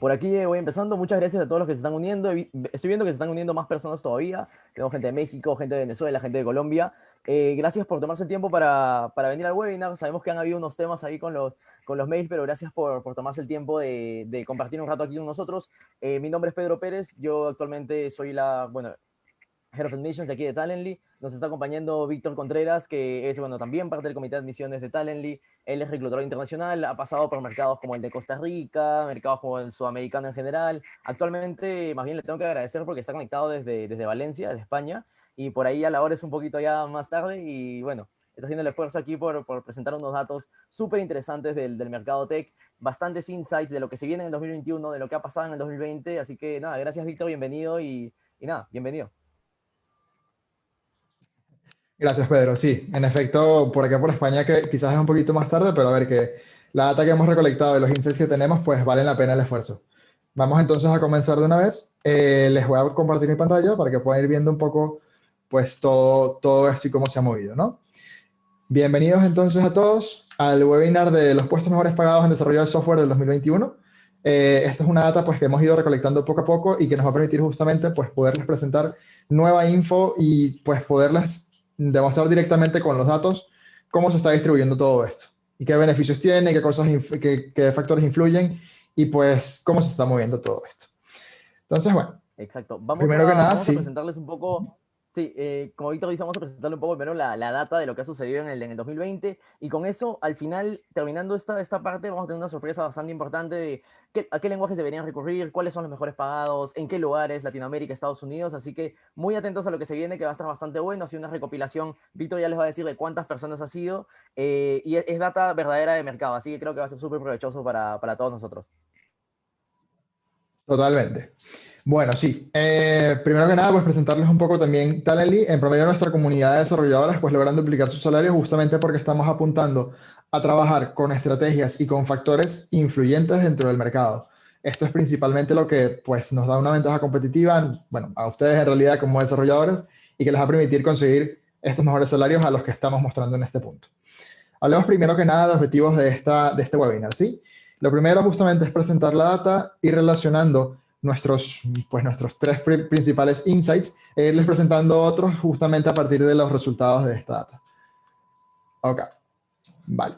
Por aquí voy empezando. Muchas gracias a todos los que se están uniendo. Estoy viendo que se están uniendo más personas todavía. Tenemos gente de México, gente de Venezuela, gente de Colombia. Gracias por tomarse el tiempo para venir al webinar. Sabemos que han habido unos temas ahí con los mails, pero gracias por tomarse el tiempo de compartir un rato aquí con nosotros. Mi nombre es Pedro Pérez. Yo actualmente soy bueno, Head of Admissions de aquí de Talently. Nos está acompañando Víctor Contreras, que es, bueno, también parte del comité de admisiones de Talently. Él es reclutador internacional, ha pasado por mercados como el de Costa Rica, mercados como el sudamericano en general. Actualmente, más bien le tengo que agradecer porque está conectado desde Valencia, desde España, y por ahí a la hora es un poquito ya más tarde, y bueno, está haciendo el esfuerzo aquí por presentar unos datos súper interesantes del mercado tech, bastantes insights de lo que se viene en el 2021, de lo que ha pasado en el 2020, así que nada, gracias Víctor, bienvenido, y nada, bienvenido. Gracias, Pedro. Sí, en efecto, por acá por España, que quizás es un poquito más tarde, pero a ver que la data que hemos recolectado y los insights que tenemos, pues valen la pena el esfuerzo. Vamos entonces a comenzar de una vez. Les voy a compartir mi pantalla para que puedan ir viendo un poco, pues todo esto y cómo se ha movido, ¿no? Bienvenidos entonces a todos al webinar de los puestos mejores pagados en desarrollo de software del 2021. Esto es una data pues, que hemos ido recolectando poco a poco y que nos va a permitir justamente pues, poderles presentar nueva info y pues, poderles demostrar directamente con los datos cómo se está distribuyendo todo esto y qué beneficios tiene, qué factores influyen y pues cómo se está moviendo todo esto. Entonces, bueno, Exacto. primero que nada, Vamos a sí. presentarles un poco, sí, como Víctor dice, vamos a presentarle un poco primero la data de lo que ha sucedido en el 2020, y con eso, al final, terminando esta parte, vamos a tener una sorpresa bastante importante de a qué lenguajes deberían recurrir, cuáles son los mejores pagados, en qué lugares, Latinoamérica, Estados Unidos, así que muy atentos a lo que se viene, que va a estar bastante bueno. Ha sido una recopilación, Víctor ya les va a decir de cuántas personas ha sido, y es data verdadera de mercado, así que creo que va a ser súper provechoso para todos nosotros. Totalmente. Bueno, sí. Primero que nada, pues presentarles un poco también Talently. En promedio, nuestra comunidad de desarrolladoras pues logran duplicar sus salarios justamente porque estamos apuntando a trabajar con estrategias y con factores influyentes dentro del mercado. Esto es principalmente lo que pues nos da una ventaja competitiva, bueno, a ustedes en realidad como desarrolladores y que les va a permitir conseguir estos mejores salarios a los que estamos mostrando en este punto. Hablemos primero que nada de objetivos de este webinar, ¿sí? Lo primero justamente es presentar la data y relacionando nuestros tres principales insights e irles presentando otros justamente a partir de los resultados de esta data. Ok, vale.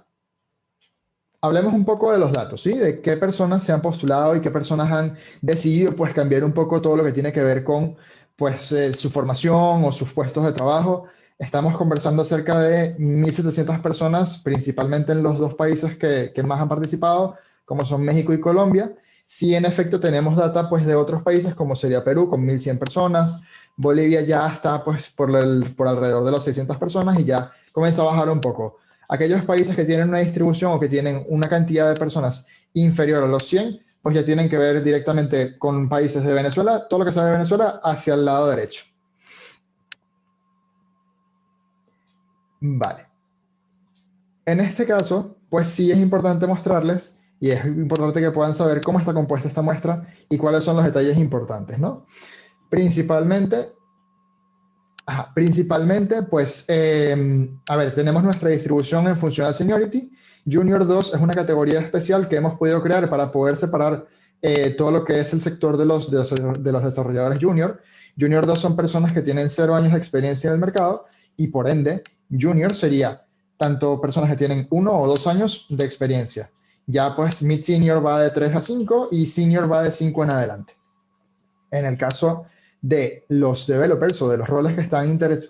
Hablemos un poco de los datos, ¿sí? De qué personas se han postulado y qué personas han decidido pues cambiar un poco todo lo que tiene que ver con pues su formación o sus puestos de trabajo. Estamos conversando acerca de 1.700 personas, principalmente en los dos países que más han participado, como son México y Colombia. Sí, en efecto, tenemos data pues, de otros países, como sería Perú, con 1.100 personas. Bolivia ya está pues, por alrededor de los 600 personas y ya comienza a bajar un poco. Aquellos países que tienen una distribución o que tienen una cantidad de personas inferior a los 100, pues ya tienen que ver directamente con países de Venezuela, todo lo que sea de Venezuela hacia el lado derecho. Vale. En este caso, pues sí es importante mostrarles y es importante que puedan saber cómo está compuesta esta muestra y cuáles son los detalles importantes, ¿no? Principalmente, pues, a ver, tenemos nuestra distribución en función al seniority. Junior 2 es una categoría especial que hemos podido crear para poder separar todo lo que es el sector de los desarrolladores junior. Junior 2 son personas que tienen 0 años de experiencia en el mercado y por ende, junior sería tanto personas que tienen 1 o 2 años de experiencia. Ya pues mid-senior va de 3 a 5 y senior va de 5 en adelante. En el caso de los developers o de los roles que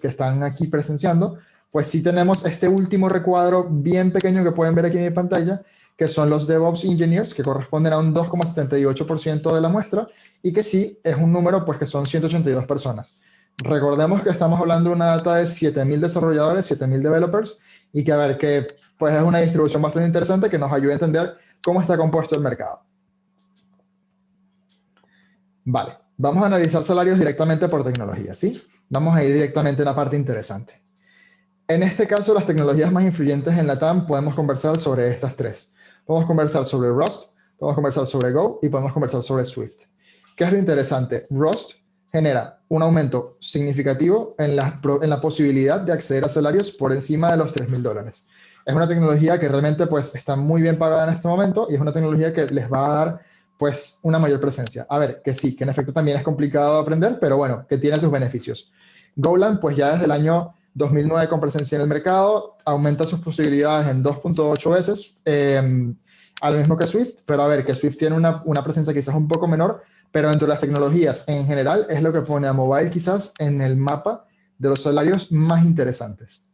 están aquí presenciando, pues sí tenemos este último recuadro bien pequeño que pueden ver aquí en mi pantalla, que son los DevOps Engineers, que corresponden a un 2,78% de la muestra, y que sí es un número pues que son 182 personas. Recordemos que estamos hablando de una data de 7.000 desarrolladores, 7.000 developers, y que a ver, que pues es una distribución bastante interesante que nos ayuda a entender cómo está compuesto el mercado. Vale, vamos a analizar salarios directamente por tecnología, ¿sí? Vamos a ir directamente a una parte interesante. En este caso, las tecnologías más influyentes en la TAM podemos conversar sobre estas tres. Podemos conversar sobre Rust, podemos conversar sobre Go y podemos conversar sobre Swift. ¿Qué es lo interesante? Rust genera un aumento significativo en la posibilidad de acceder a salarios por encima de los $3.000. Es una tecnología que realmente pues, está muy bien pagada en este momento y es una tecnología que les va a dar pues una mayor presencia. A ver, que sí, que en efecto también es complicado aprender, pero bueno, que tiene sus beneficios. Golang, pues ya desde el año 2009 con presencia en el mercado, aumenta sus posibilidades en 2.8 veces, a lo mismo que Swift, pero a ver, que Swift tiene una presencia quizás un poco menor, pero dentro de las tecnologías en general es lo que pone a mobile quizás en el mapa de los salarios más interesantes.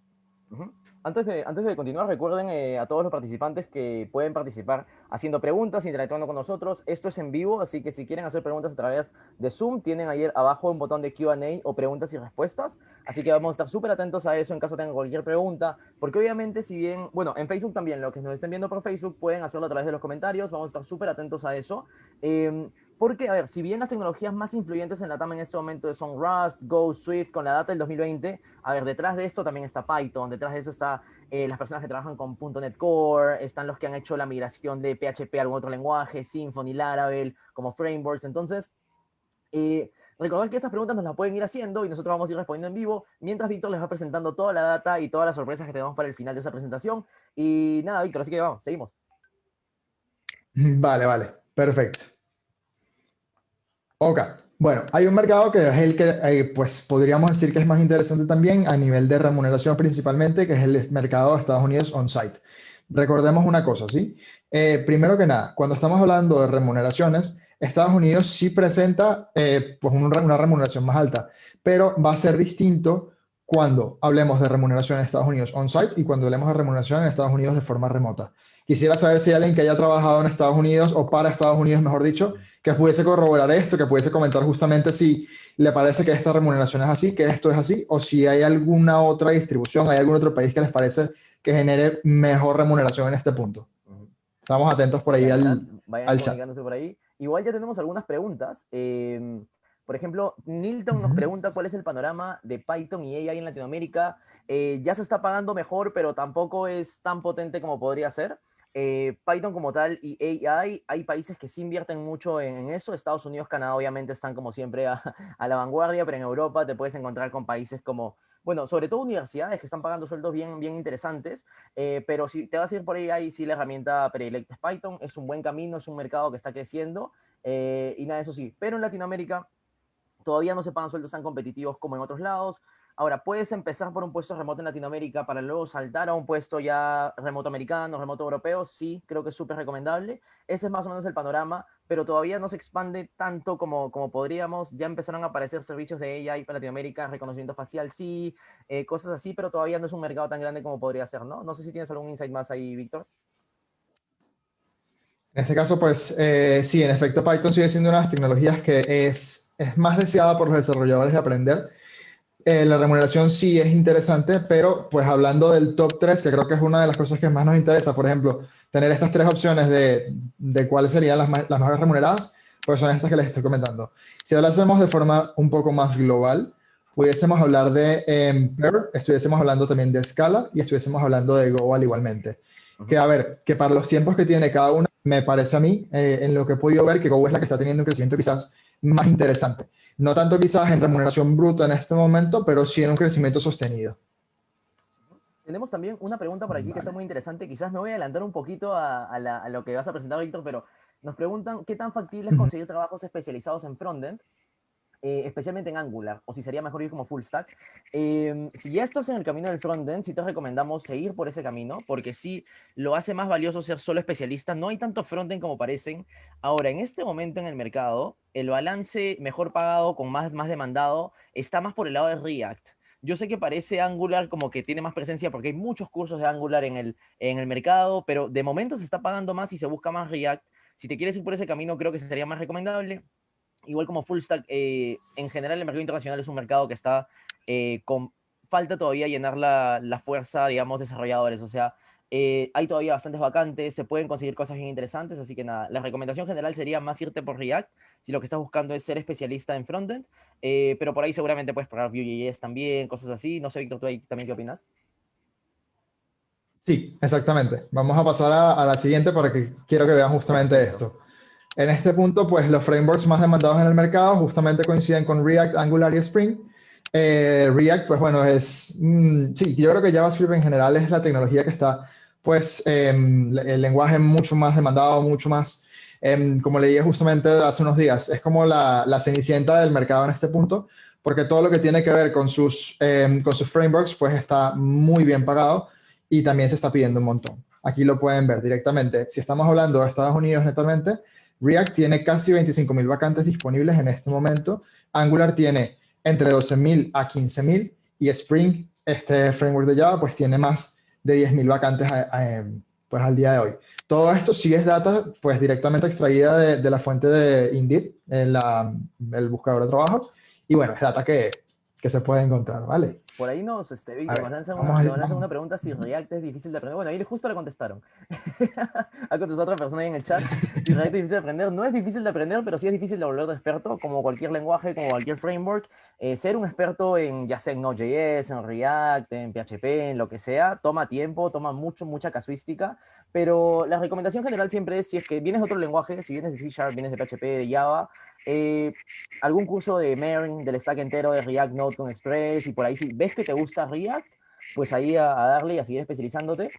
Ujú. Antes de continuar, recuerden a todos los participantes que pueden participar haciendo preguntas, interactuando con nosotros. Esto es en vivo, así que si quieren hacer preguntas a través de Zoom, tienen ahí abajo un botón de Q&A o preguntas y respuestas. Así que vamos a estar súper atentos a eso en caso tengan cualquier pregunta, porque obviamente si bien, bueno, en Facebook también, lo que nos estén viendo por Facebook, pueden hacerlo a través de los comentarios. Vamos a estar súper atentos a eso. Porque, a ver, si bien las tecnologías más influyentes en la TAM en este momento son Rust, Go, Swift, con la data del 2020, a ver, detrás de esto también está Python, detrás de eso está las personas que trabajan con .NET Core, están los que han hecho la migración de PHP a algún otro lenguaje, Symfony, Laravel, como frameworks. Entonces, recordad que esas preguntas nos las pueden ir haciendo y nosotros vamos a ir respondiendo en vivo, mientras Víctor les va presentando toda la data y todas las sorpresas que tenemos para el final de esa presentación. Y nada, Víctor, así que vamos, seguimos. Vale, vale, perfecto. Ok, bueno, hay un mercado que es el que, pues podríamos decir que es más interesante también a nivel de remuneración principalmente, que es el mercado de Estados Unidos on-site. Recordemos una cosa, ¿sí? Primero que nada, cuando estamos hablando de remuneraciones, Estados Unidos sí presenta pues una remuneración más alta, pero va a ser distinto cuando hablemos de remuneración en Estados Unidos on-site y cuando hablemos de remuneración en Estados Unidos de forma remota. Quisiera saber si hay alguien que haya trabajado en Estados Unidos o para Estados Unidos, mejor dicho, que pudiese corroborar esto, que pudiese comentar justamente si le parece que esta remuneración es así, que esto es así, o si hay alguna otra distribución, hay algún otro país que les parece que genere mejor remuneración en este punto. Estamos atentos por Sí, ahí al chat, al, vayan al chat. comunicándose por ahí. Igual ya tenemos algunas preguntas. Por ejemplo, Nilton nos Ujú. pregunta cuál es el panorama de Python y AI en Latinoamérica. Ya se está pagando mejor, pero tampoco es tan potente como podría ser. Python como tal y AI, hay países que sí invierten mucho en eso. Estados Unidos, Canadá obviamente están como siempre a la vanguardia, pero en Europa te puedes encontrar con países como, bueno, sobre todo universidades que están pagando sueldos bien, bien interesantes. Pero si te vas a ir por ahí, sí la herramienta predilecta es Python, es un buen camino, es un mercado que está creciendo, y nada, eso sí, pero en Latinoamérica todavía no se pagan sueldos tan competitivos como en otros lados. Ahora, puedes empezar por un puesto remoto en Latinoamérica para luego saltar a un puesto ya remoto americano, remoto europeo. Sí, creo que es súper recomendable. Ese es más o menos el panorama, pero todavía no se expande tanto como podríamos. Ya empezaron a aparecer servicios de AI para Latinoamérica, reconocimiento facial, sí, cosas así, pero todavía no es un mercado tan grande como podría ser, ¿no? No sé si tienes algún insight más ahí, Víctor. En este caso, pues sí, en efecto, Python sigue siendo una de las tecnologías que es más deseada por los desarrolladores de aprender. La remuneración sí es interesante, pero pues hablando del top 3, que creo que es una de las cosas que más nos interesa, por ejemplo, tener estas tres opciones de cuáles serían las mejores remuneradas, pues son estas que les estoy comentando. Si ahora hacemos de forma un poco más global, pudiésemos hablar de Perl, estuviésemos hablando también de Scala y estuviésemos hablando de Go igualmente. Uh Que -huh. a ver, que para los tiempos que tiene cada una, me parece a mí, en lo que he podido ver, que Go es la que está teniendo un crecimiento quizás más interesante. No tanto quizás en remuneración bruta en este momento, pero sí en un crecimiento sostenido. Tenemos también una pregunta por aquí que está Vale. muy interesante. Quizás me voy a adelantar un poquito a lo que vas a presentar, Víctor, pero nos preguntan qué tan factible es Ujú. conseguir trabajos especializados en frontend, especialmente en Angular, o si sería mejor ir como full stack. Si ya estás en el camino del frontend, sí te recomendamos seguir por ese camino, porque sí lo hace más valioso ser solo especialista. No hay tanto frontend como parecen. Ahora, en este momento en el mercado, el balance mejor pagado con más demandado está más por el lado de React. Yo sé que parece Angular como que tiene más presencia porque hay muchos cursos de Angular en el mercado, pero de momento se está pagando más y se busca más React. Si te quieres ir por ese camino, creo que sería más recomendable. Igual como full stack, en general el mercado internacional es un mercado que está con falta todavía llenar la fuerza, digamos, desarrolladores. O sea, hay todavía bastantes vacantes, se pueden conseguir cosas bien interesantes, así que nada, la recomendación general sería más irte por React, si lo que estás buscando es ser especialista en frontend, pero por ahí seguramente puedes probar Vue.js también, cosas así. No sé, Víctor, ¿tú ahí también qué opinas? Sí, exactamente. Vamos a pasar a la siguiente porque quiero que vean justamente Perfecto. esto. En este punto, pues los frameworks más demandados en el mercado justamente coinciden con React, Angular y Spring. React, pues bueno, sí, yo creo que JavaScript en general es la tecnología que está, pues, el lenguaje mucho más demandado, mucho más Como leí justamente hace unos días, es como la cenicienta del mercado en este punto, porque todo lo que tiene que ver con sus frameworks, pues está muy bien pagado y también se está pidiendo un montón. Aquí lo pueden ver directamente. Si estamos hablando de Estados Unidos netamente, React tiene casi 25.000 vacantes disponibles en este momento. Angular tiene entre 12.000 a 15.000 y Spring, este framework de Java, pues tiene más de 10.000 vacantes pues al día de hoy. Todo esto sí es data pues directamente extraída de la fuente de Indeed, el buscador de trabajo, y bueno, es data que se puede encontrar, ¿vale? Por ahí A Víctor, ver, vamos a... nos lanzan Vamos. una pregunta si React es difícil de aprender. Bueno, ahí justo le contestaron. Ha contestado otra persona ahí en el chat. Si React es difícil de aprender, no es difícil de aprender, pero sí es difícil de volver experto, como cualquier lenguaje, como cualquier framework. Ser un experto en, ya sea en Node.js, en React, en PHP, en lo que sea, toma tiempo, toma mucha casuística, pero la recomendación general siempre es, si es que vienes de otro lenguaje, si vienes de C Sharp, vienes de PHP, de Java, eh, algún curso de MERN, del stack entero de React Node con Express, y por ahí si ves que te gusta React, pues ahí a darle y a seguir especializándote.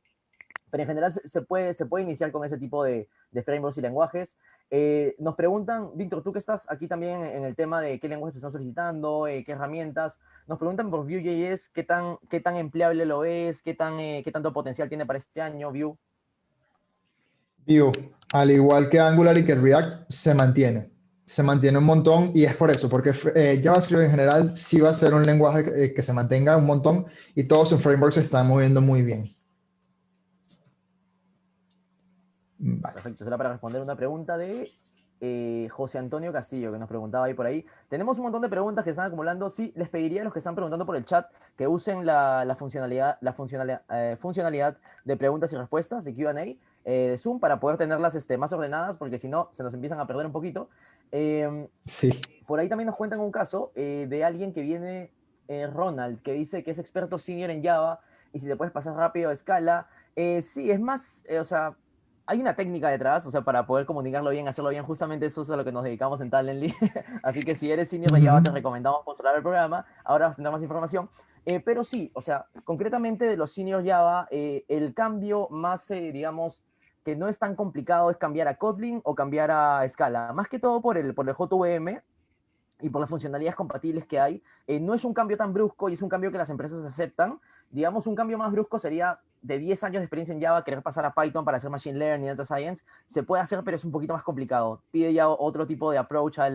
Pero en general se puede iniciar con ese tipo de frameworks y lenguajes. Nos preguntan, Víctor, tú que estás aquí también en el tema de qué lenguajes te están solicitando, qué herramientas, nos preguntan por Vue.js, qué tan empleable lo es, qué tanto potencial tiene para este año Vue. Vue, al igual que Angular y que React, se mantiene un montón y es por eso, porque JavaScript en general sí va a ser un lenguaje que se mantenga un montón y todos sus frameworks se están moviendo muy bien. Vale. Perfecto, será para responder una pregunta de José Antonio Castillo, que nos preguntaba ahí por ahí. Tenemos un montón de preguntas que están acumulando. Sí, les pediría a los que están preguntando por el chat que usen funcionalidad de preguntas y respuestas de Q&A de Zoom para poder tenerlas más ordenadas, porque si no, se nos empiezan a perder un poquito. Eh, Sí, por ahí también nos cuentan un caso de alguien que viene, Ronald, que dice que es experto senior en Java y si te puedes pasar rápido a escala. Sí, es más, o sea, hay una técnica detrás, o sea, para poder comunicarlo bien, hacerlo bien, justamente eso es a lo que nos dedicamos en Talently. Así que si eres senior de Java, ujú, te recomendamos postular el programa. Ahora vas a tener más información. Pero sí, o sea, concretamente de los senior Java, el cambio más, digamos, que no es tan complicado es cambiar a Kotlin o cambiar a Scala. Más que todo por el JVM y por las funcionalidades compatibles que hay. No es un cambio tan brusco y es un cambio que las empresas aceptan. Digamos, un cambio más brusco sería de 10 años de experiencia en Java, querer pasar a Python para hacer Machine Learning y Data Science. Se puede hacer, pero es un poquito más complicado. Pide ya otro tipo de approach a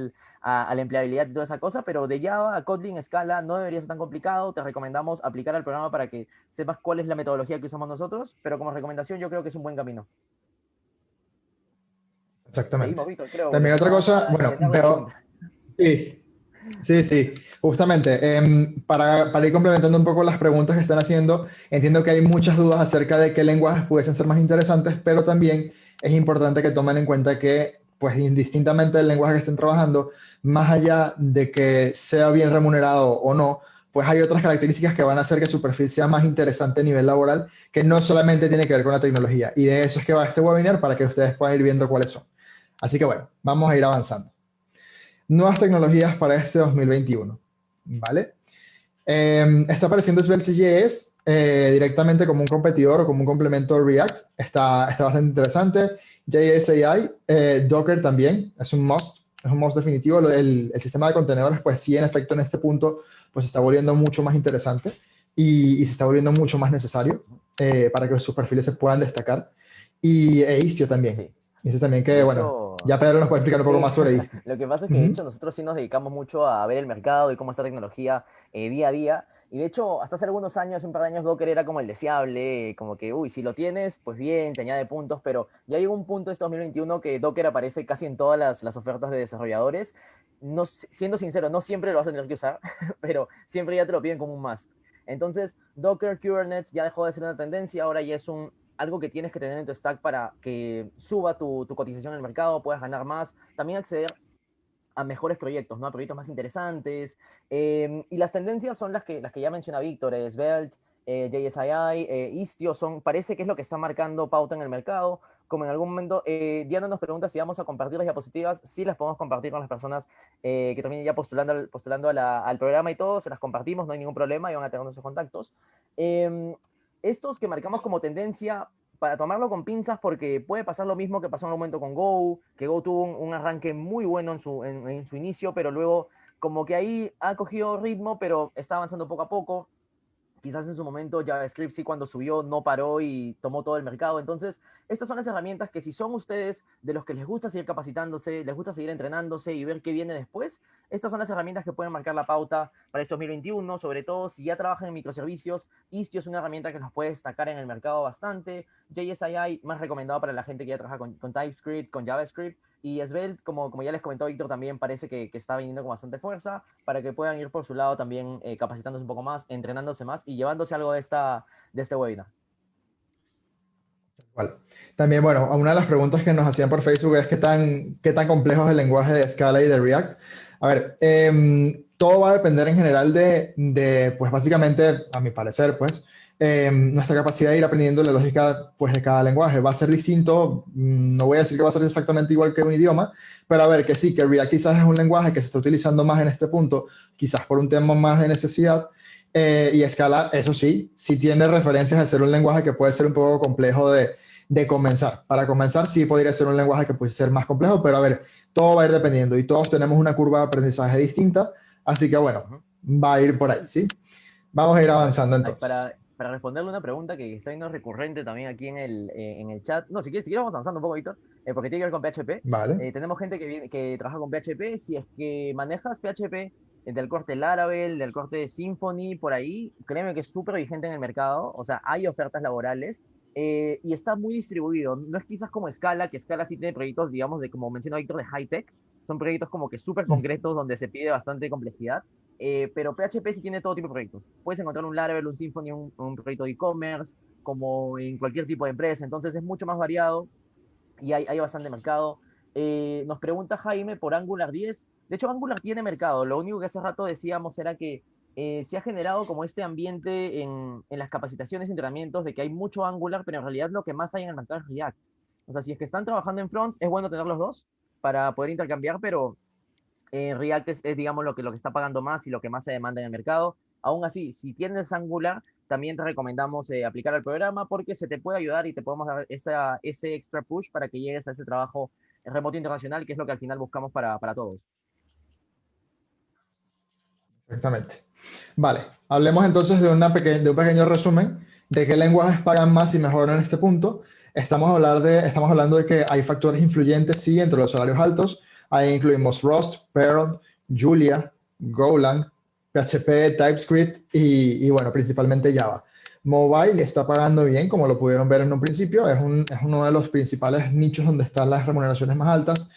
la empleabilidad y toda esa cosa, pero de Java a Kotlin, Scala, no debería ser tan complicado. Te recomendamos aplicar al programa para que sepas cuál es la metodología que usamos nosotros, pero como recomendación yo creo que es un buen camino. exactamente. Seguimos, Víctor, creo, También volvemos otra cosa, a bueno, extender la veo, pregunta. sí, sí, sí, justamente, para ir complementando un poco las preguntas que están haciendo, entiendo que hay muchas dudas acerca de qué lenguajes pudiesen ser más interesantes, pero también es importante que tomen en cuenta que, pues indistintamente del lenguaje que estén trabajando, más allá de que sea bien remunerado o no, pues hay otras características que van a hacer que su perfil sea más interesante a nivel laboral, que no solamente tiene que ver con la tecnología. Y de eso es que va este webinar para que ustedes puedan ir viendo cuáles son. Así que bueno, vamos a ir avanzando. Nuevas tecnologías para este 2021, ¿vale? Está apareciendo Svelte.js directamente como un competidor o como un complemento de React. Está bastante interesante. JSAI, Docker también, es un must definitivo. El sistema de contenedores, pues sí, en efecto, en este punto, pues se está volviendo mucho más interesante y se está volviendo mucho más necesario para que sus perfiles se puedan destacar. Y Istio también. Sí. Istio también que, De bueno, hecho, ya Pedro nos puede explicar un poco sí, más sobre Istio. lo que pasa es que de Ujú. hecho nosotros sí nos dedicamos mucho a ver el mercado y cómo está la tecnología día a día. Y de hecho, hasta hace algunos años, un par de años, Docker era como el deseable, como que, uy, si lo tienes, pues bien, te añade puntos, pero ya llegó un punto este 2021 que Docker aparece casi en todas las ofertas de desarrolladores. No, siendo sincero, no siempre lo vas a tener que usar, pero siempre ya te lo piden como un must. Entonces, Docker, Kubernetes ya dejó de ser una tendencia, ahora ya es algo que tienes que tener en tu stack para que suba tu cotización en el mercado, puedas ganar más, también acceder a mejores proyectos, ¿no? A proyectos más interesantes. Y las tendencias son las que ya menciona Víctor, Svelte, JSII, Istio, parece que es lo que está marcando pauta en el mercado. Como en algún momento, Diana nos pregunta si vamos a compartir las diapositivas, sí las podemos compartir con las personas que también ya postulando al programa y todo, se las compartimos, no hay ningún problema y van a tener nuestros contactos. Estos que marcamos como tendencia, para tomarlo con pinzas porque puede pasar lo mismo que pasó en un momento con Go, que Go tuvo un arranque muy bueno en su inicio, pero luego como que ahí ha cogido ritmo, pero está avanzando poco a poco. Quizás en su momento JavaScript sí cuando subió no paró y tomó todo el mercado. Entonces, estas son las herramientas que si son ustedes de los que les gusta seguir capacitándose, les gusta seguir entrenándose y ver qué viene después, estas son las herramientas que pueden marcar la pauta para este 2021, sobre todo si ya trabajan en microservicios. Istio es una herramienta que los puede destacar en el mercado bastante. JSII, más recomendado para la gente que ya trabaja con TypeScript, con JavaScript. Y Svelte, como ya les comentó Víctor, también parece que está viniendo con bastante fuerza para que puedan ir por su lado también capacitándose un poco más, entrenándose más y llevándose algo de este webinar. Vale. También, bueno, una de las preguntas que nos hacían por Facebook es qué tan complejo es el lenguaje de Scala y de React. A ver, todo va a depender en general pues básicamente, a mi parecer, pues, nuestra capacidad de ir aprendiendo la lógica, pues, de cada lenguaje. Va a ser distinto, no voy a decir que va a ser exactamente igual que un idioma, pero a ver, que sí, que React quizás es un lenguaje que se está utilizando más en este punto, quizás por un tema más de necesidad, y Scala, eso sí, sí tiene referencias a ser un lenguaje que puede ser un poco complejo de comenzar. Para comenzar, sí podría ser un lenguaje que puede ser más complejo, pero a ver, todo va a ir dependiendo y todos tenemos una curva de aprendizaje distinta, así que bueno, va a ir por ahí, ¿sí? Vamos a ir avanzando entonces. Para responderle una pregunta que está siendo recurrente también aquí en el chat. No, si quieres vamos avanzando un poco, Víctor, porque tiene que ver con PHP. Vale. Tenemos gente que trabaja con PHP. Si es que manejas PHP del corte Laravel, del corte Symfony, por ahí, créeme que es súper vigente en el mercado. O sea, hay ofertas laborales y está muy distribuido. No es quizás como Scala, que Scala sí tiene proyectos, digamos, de como mencionó Víctor, de high-tech. Son proyectos como que súper concretos donde se pide bastante complejidad. Pero PHP sí tiene todo tipo de proyectos. Puedes encontrar un Laravel, un Symfony, un proyecto de e-commerce, como en cualquier tipo de empresa. Entonces es mucho más variado y hay bastante mercado. Nos pregunta Jaime por Angular 10. De hecho, Angular tiene mercado. Lo único que hace rato decíamos era que se ha generado como este ambiente en las capacitaciones y entrenamientos de que hay mucho Angular, pero en realidad lo que más hay en el mercado es React. O sea, si es que están trabajando en front, es bueno tener los dos para poder intercambiar, pero React es, digamos, lo que está pagando más y lo que más se demanda en el mercado. Aún así, si tienes Angular, también te recomendamos aplicar al programa porque se te puede ayudar y te podemos dar ese extra push para que llegues a ese trabajo remoto internacional, que es lo que al final buscamos para todos. Exactamente. Vale, hablemos entonces de un pequeño resumen de qué lenguajes pagan más y mejor en este punto. Estamos hablando de que hay factores influyentes, sí, entre los salarios altos. Ahí incluimos Rust, Perl, Julia, Golang, PHP, TypeScript y bueno, principalmente Java. Mobile está pagando bien, como lo pudieron ver en un principio. Es uno de los principales nichos donde están las remuneraciones más altas.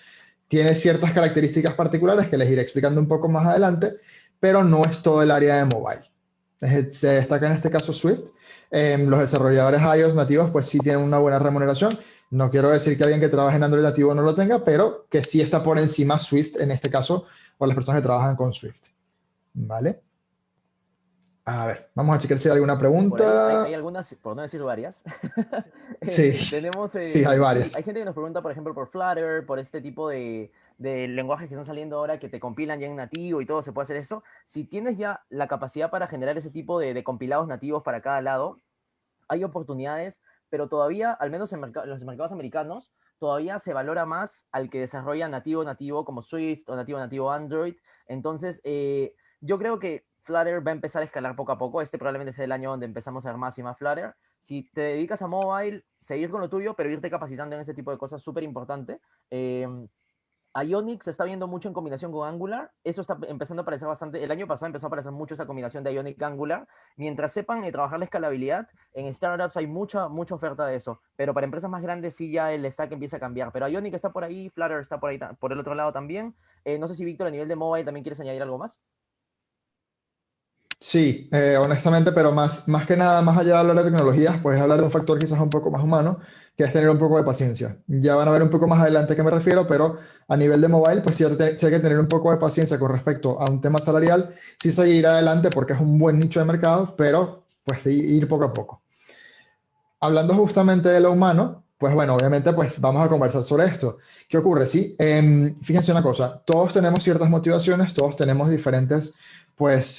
Tiene ciertas características particulares que les iré explicando un poco más adelante, pero no es todo el área de mobile. Se destaca en este caso Swift. Los desarrolladores iOS nativos pues sí tienen una buena remuneración. No quiero decir que alguien que trabaje en Android nativo no lo tenga, pero que sí está por encima Swift en este caso, o las personas que trabajan con Swift. ¿Vale? A ver, vamos a checar si hay alguna pregunta. Hay algunas, por no decir varias. Sí, Tenemos, sí, hay varias. sí, hay gente que nos pregunta, por ejemplo, por Flutter, por este tipo de lenguajes que están saliendo ahora que te compilan ya en nativo y todo, se puede hacer eso. Si tienes ya la capacidad para generar ese tipo de compilados nativos para cada lado, hay oportunidades, pero todavía, al menos en los mercados americanos, todavía se valora más al que desarrolla nativo como Swift o nativo Android. Entonces, yo creo que Flutter va a empezar a escalar poco a poco. Este probablemente sea el año donde empezamos a ver más y más Flutter. Si te dedicas a mobile, seguir con lo tuyo, pero irte capacitando en ese tipo de cosas, súper importante. Ionic se está viendo mucho en combinación con Angular. Eso está empezando a aparecer bastante. El año pasado empezó a aparecer mucho esa combinación de Ionic Angular. Mientras sepan trabajar la escalabilidad, en startups hay mucha oferta de eso. Pero para empresas más grandes sí ya el stack empieza a cambiar. Pero Ionic está por ahí, Flutter está por ahí, por el otro lado también. No sé si Víctor a nivel de mobile también quieres añadir algo más. Sí, honestamente, pero más que nada, más allá de hablar de tecnologías, pues hablar de un factor quizás un poco más humano, que es tener un poco de paciencia. Ya van a ver un poco más adelante a qué me refiero, pero a nivel de mobile, pues sí, sí hay que tener un poco de paciencia con respecto a un tema salarial, sí seguir adelante porque es un buen nicho de mercado, pero pues sí, ir poco a poco. Hablando justamente de lo humano, pues bueno, obviamente pues vamos a conversar sobre esto. ¿Qué ocurre? Sí, fíjense una cosa, todos tenemos ciertas motivaciones, todos tenemos diferentes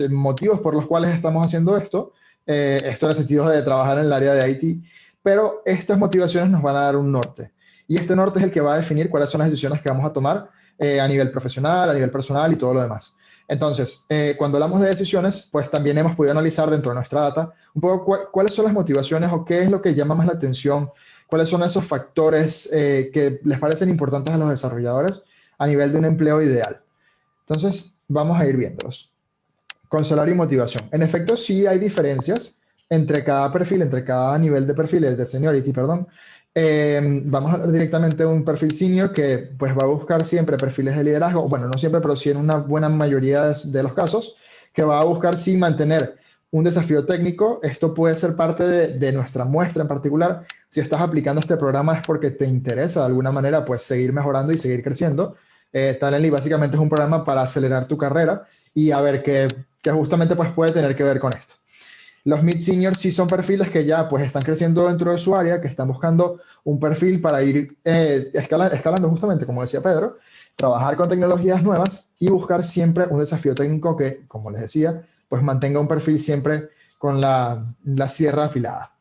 motivos por los cuales estamos haciendo esto, esto en el sentido de trabajar en el área de IT, pero estas motivaciones nos van a dar un norte. Y este norte es el que va a definir cuáles son las decisiones que vamos a tomar a nivel profesional, a nivel personal y todo lo demás. Entonces, cuando hablamos de decisiones, pues también hemos podido analizar dentro de nuestra data un poco cuáles son las motivaciones o qué es lo que llama más la atención, cuáles son esos factores que les parecen importantes a los desarrolladores a nivel de un empleo ideal. Entonces, vamos a ir viéndolos. Con salario y motivación. En efecto, sí hay diferencias entre cada perfil, entre cada nivel de perfiles, de seniority, perdón. Vamos a hablar directamente de un perfil senior que pues va a buscar siempre perfiles de liderazgo, bueno, no siempre, pero sí en una buena mayoría de los casos, que va a buscar sí mantener un desafío técnico. Esto puede ser parte de nuestra muestra en particular. Si estás aplicando este programa es porque te interesa de alguna manera pues seguir mejorando y seguir creciendo. Talently básicamente es un programa para acelerar tu carrera y a ver que justamente pues puede tener que ver con esto. Los mid-seniors sí son perfiles que ya pues están creciendo dentro de su área, que están buscando un perfil para ir escalando justamente, como decía Pedro, trabajar con tecnologías nuevas y buscar siempre un desafío técnico que, como les decía, pues mantenga un perfil siempre con la sierra afilada.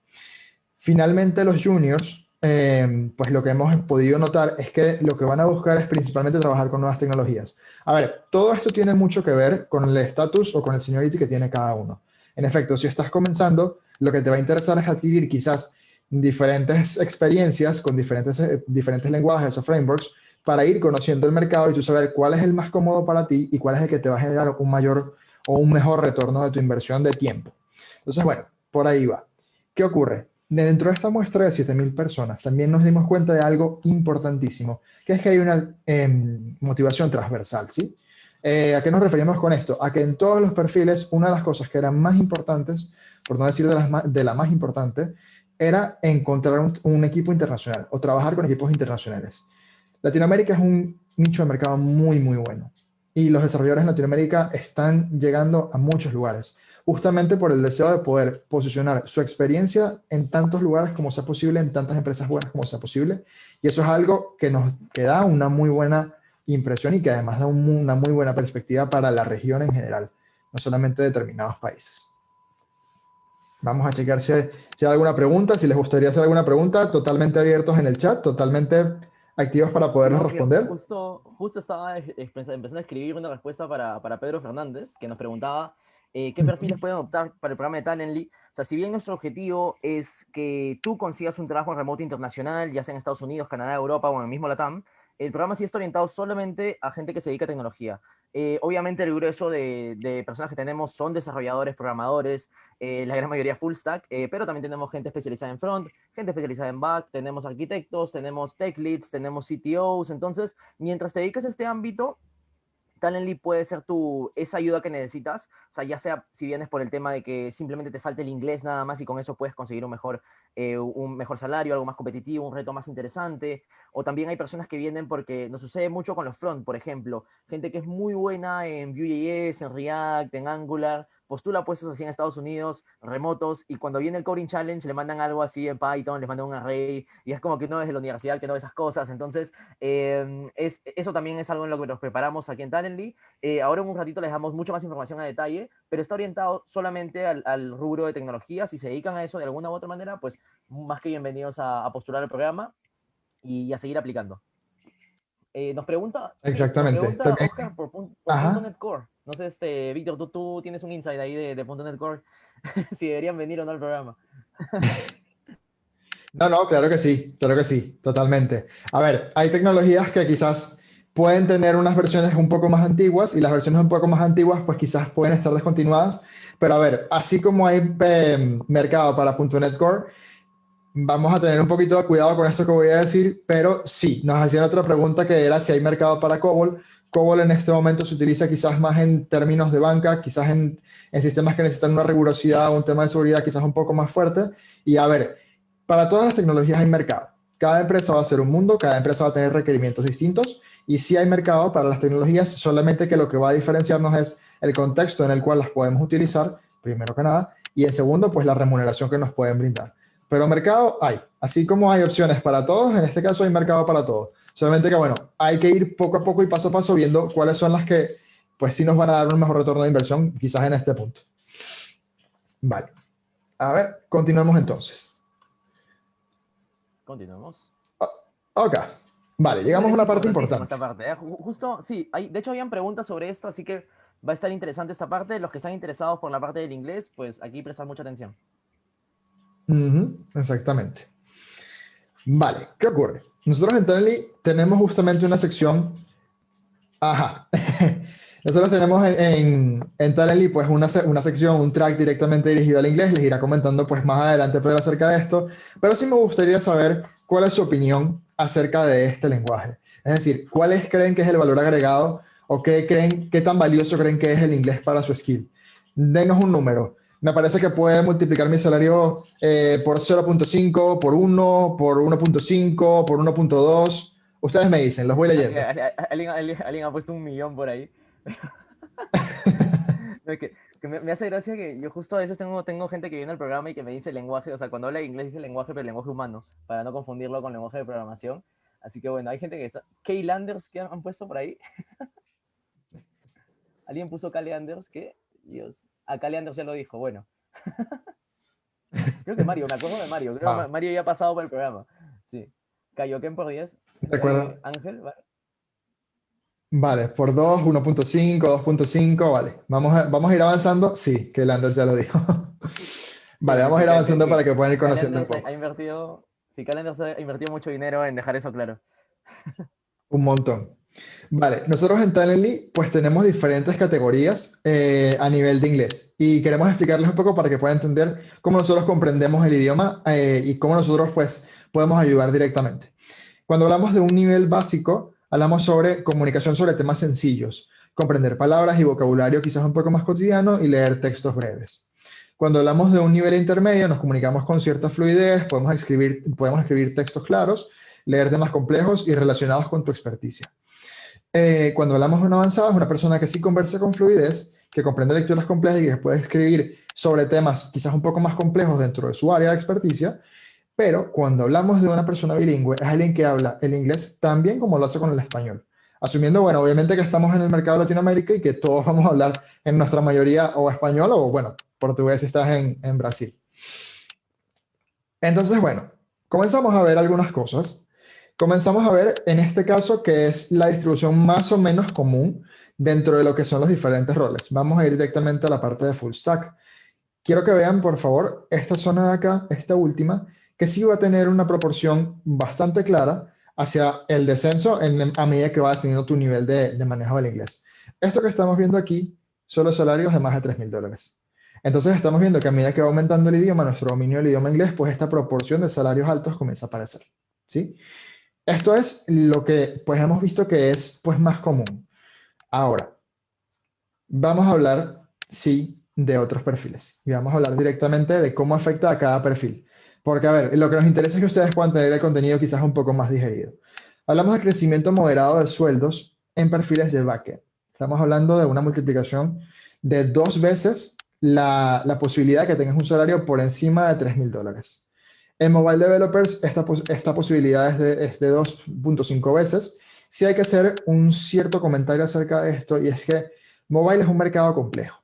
Finalmente, los juniors, pues lo que hemos podido notar es que lo que van a buscar es principalmente trabajar con nuevas tecnologías. A ver, todo esto tiene mucho que ver con el estatus o con el seniority que tiene cada uno. En efecto, si estás comenzando, lo que te va a interesar es adquirir quizás diferentes experiencias con diferentes lenguajes o frameworks para ir conociendo el mercado y tú saber cuál es el más cómodo para ti y cuál es el que te va a generar un mayor o un mejor retorno de tu inversión de tiempo. Entonces, bueno, por ahí va. ¿Qué ocurre? Dentro de esta muestra de 7.000 personas, también nos dimos cuenta de algo importantísimo, que es que hay una motivación transversal, ¿sí? ¿A qué nos referimos con esto? A que en todos los perfiles, una de las cosas que eran más importantes, por no decir de la más importante, era encontrar un equipo internacional o trabajar con equipos internacionales. Latinoamérica es un nicho de mercado muy, muy bueno. Y los desarrolladores en Latinoamérica están llegando a muchos lugares, justamente por el deseo de poder posicionar su experiencia en tantos lugares como sea posible, en tantas empresas buenas como sea posible. Y eso es algo que da una muy buena impresión y que además da una muy buena perspectiva para la región en general, no solamente determinados países. Vamos a checar si hay alguna pregunta, si les gustaría hacer alguna pregunta, totalmente abiertos en el chat, totalmente activos para poderles No, responder. justo estaba empezando a escribir una respuesta para Pedro Fernández, que nos preguntaba qué perfiles pueden optar para el programa de Talently. O sea, si bien nuestro objetivo es que tú consigas un trabajo en remoto internacional, ya sea en Estados Unidos, Canadá, Europa o en el mismo LATAM, el programa sí está orientado solamente a gente que se dedica a tecnología. Obviamente el grueso de personas que tenemos son desarrolladores, programadores, la gran mayoría full stack, pero también tenemos gente especializada en front, gente especializada en back, tenemos arquitectos, tenemos tech leads, tenemos CTOs. Entonces, mientras te dediques a este ámbito, Talently puede ser esa ayuda que necesitas, o sea, ya sea si vienes por el tema de que simplemente te falta el inglés nada más y con eso puedes conseguir un mejor salario, algo más competitivo, un reto más interesante, o también hay personas que vienen porque nos sucede mucho con los front, por ejemplo, gente que es muy buena en Vue.js, en React, en Angular, postula puestos así en Estados Unidos, remotos, y cuando viene el Coding Challenge le mandan algo así en Python, les mandan un array, y es como que uno es de la universidad que no ve esas cosas. Entonces eso también es algo en lo que nos preparamos aquí en Talently. Ahora en un ratito les damos mucho más información a detalle, pero está orientado solamente al rubro de tecnología. Si se dedican a eso de alguna u otra manera, pues más que bienvenidos a postular el programa y a seguir aplicando. Nos Exactamente. pregunta También, Oscar por ajá. .NET Core. No sé, Víctor, tú tienes un insight ahí de .NET Core, si deberían venir o no al programa. No, no, claro que sí, totalmente. A ver, hay tecnologías que quizás pueden tener unas versiones un poco más antiguas y las versiones un poco más antiguas pues quizás pueden estar descontinuadas, pero a ver, así como hay mercado para .NET Core, vamos a tener un poquito de cuidado con esto que voy a decir, pero sí, nos hacían otra pregunta que era si hay mercado para COBOL. COBOL en este momento se utiliza quizás más en términos de banca, quizás en sistemas que necesitan una rigurosidad o un tema de seguridad quizás un poco más fuerte. Y a ver, para todas las tecnologías hay mercado. Cada empresa va a ser un mundo, cada empresa va a tener requerimientos distintos y sí hay mercado para las tecnologías, solamente que lo que va a diferenciarnos es el contexto en el cual las podemos utilizar, primero que nada, y en segundo, pues la remuneración que nos pueden brindar. Pero mercado hay. Así como hay opciones para todos, en este caso hay mercado para todos. Solamente que, bueno, hay que ir poco a poco y paso a paso viendo cuáles son las que, pues sí nos van a dar un mejor retorno de inversión, quizás en este punto. Vale. A ver, continuemos entonces. Continuemos. Ok, vale, llegamos a Es una parte importantísima importante. esta parte. Justo, sí, de hecho habían preguntas sobre esto, así que va a estar interesante esta parte. Los que están interesados por la parte del inglés, pues aquí prestar mucha atención. Ujú, exactamente. Vale, ¿qué ocurre? Nosotros en Tally tenemos justamente una sección. Ajá. Nosotros tenemos en Talently pues una sección, un track directamente dirigido al inglés. Les irá comentando pues más adelante Pedro acerca de esto. Pero sí me gustaría saber cuál es su opinión acerca de este lenguaje. Es decir, ¿cuáles creen que es el valor agregado o qué tan valioso creen que es el inglés para su skill? Denos un número. Me parece que puede multiplicar mi salario por 0.5, por 1, por 1.5, por 1.2. Ustedes me dicen, los voy leyendo. Alguien ha puesto 1 millón por ahí. No, que me hace gracia que yo justo a veces tengo gente que viene al programa y que me dice lenguaje, o sea, cuando habla inglés dice lenguaje, pero lenguaje humano, para no confundirlo con lenguaje de programación. Así que bueno, hay gente que está. K-Landers que han puesto por ahí. Alguien puso K-Landers, ¿qué? Dios. Ah, K-Landers ya lo dijo, bueno. Creo que Mario, me acuerdo de Mario. Creo que Wow. Mario ya ha pasado por el programa. Sí. Kaioken por 10. ¿De acuerdo? Ángel, ¿vale? Vale, por 2, 1.5, 2.5, vale. Vamos a ir avanzando. Sí, que Landers ya lo dijo. Sí, Vale, sí, vamos a sí. ir avanzando para que puedan ir conociendo un Calendars ha poco. invertido. Sí, Calendars ha invertido mucho dinero en dejar eso claro. Un montón. Vale, nosotros en Talently pues tenemos diferentes categorías a nivel de inglés y queremos explicarles un poco para que puedan entender cómo nosotros comprendemos el idioma y cómo nosotros pues podemos ayudar directamente. Cuando hablamos de un nivel básico, hablamos sobre comunicación sobre temas sencillos, comprender palabras y vocabulario quizás un poco más cotidiano y leer textos breves. Cuando hablamos de un nivel intermedio, nos comunicamos con cierta fluidez, podemos escribir textos claros, leer temas complejos y relacionados con tu experticia. Cuando hablamos de un avanzado, es una persona que sí conversa con fluidez, que comprende lecturas complejas y que puede escribir sobre temas quizás un poco más complejos dentro de su área de experticia. Pero cuando hablamos de una persona bilingüe, es alguien que habla el inglés tan bien como lo hace con el español. Asumiendo, bueno, obviamente que estamos en el mercado de Latinoamérica y que todos vamos a hablar en nuestra mayoría o español o, bueno, portugués si estás en Brasil. Entonces, bueno, comenzamos a ver algunas cosas. Comenzamos a ver en este caso que es la distribución más o menos común dentro de lo que son los diferentes roles. Vamos a ir directamente a la parte de full stack. Quiero que vean, por favor, esta zona de acá, esta última, que sí va a tener una proporción bastante clara hacia el descenso a medida que va ascendiendo tu nivel de manejo del inglés. Esto que estamos viendo aquí son los salarios de más de $3,000. Entonces estamos viendo que a medida que va aumentando el idioma, nuestro dominio del idioma inglés, pues esta proporción de salarios altos comienza a aparecer. ¿Sí? Esto es lo que pues hemos visto que es pues más común. Ahora, vamos a hablar, sí, de otros perfiles. Y vamos a hablar directamente de cómo afecta a cada perfil. Porque, a ver, lo que nos interesa es que ustedes puedan tener el contenido quizás un poco más digerido. Hablamos de crecimiento moderado de sueldos en perfiles de backend. Estamos hablando de una multiplicación de 2 veces la posibilidad de que tengas un salario por encima de $3,000. En mobile developers, esta posibilidad es de 2.5 veces. Sí hay que hacer un cierto comentario acerca de esto, y es que mobile es un mercado complejo,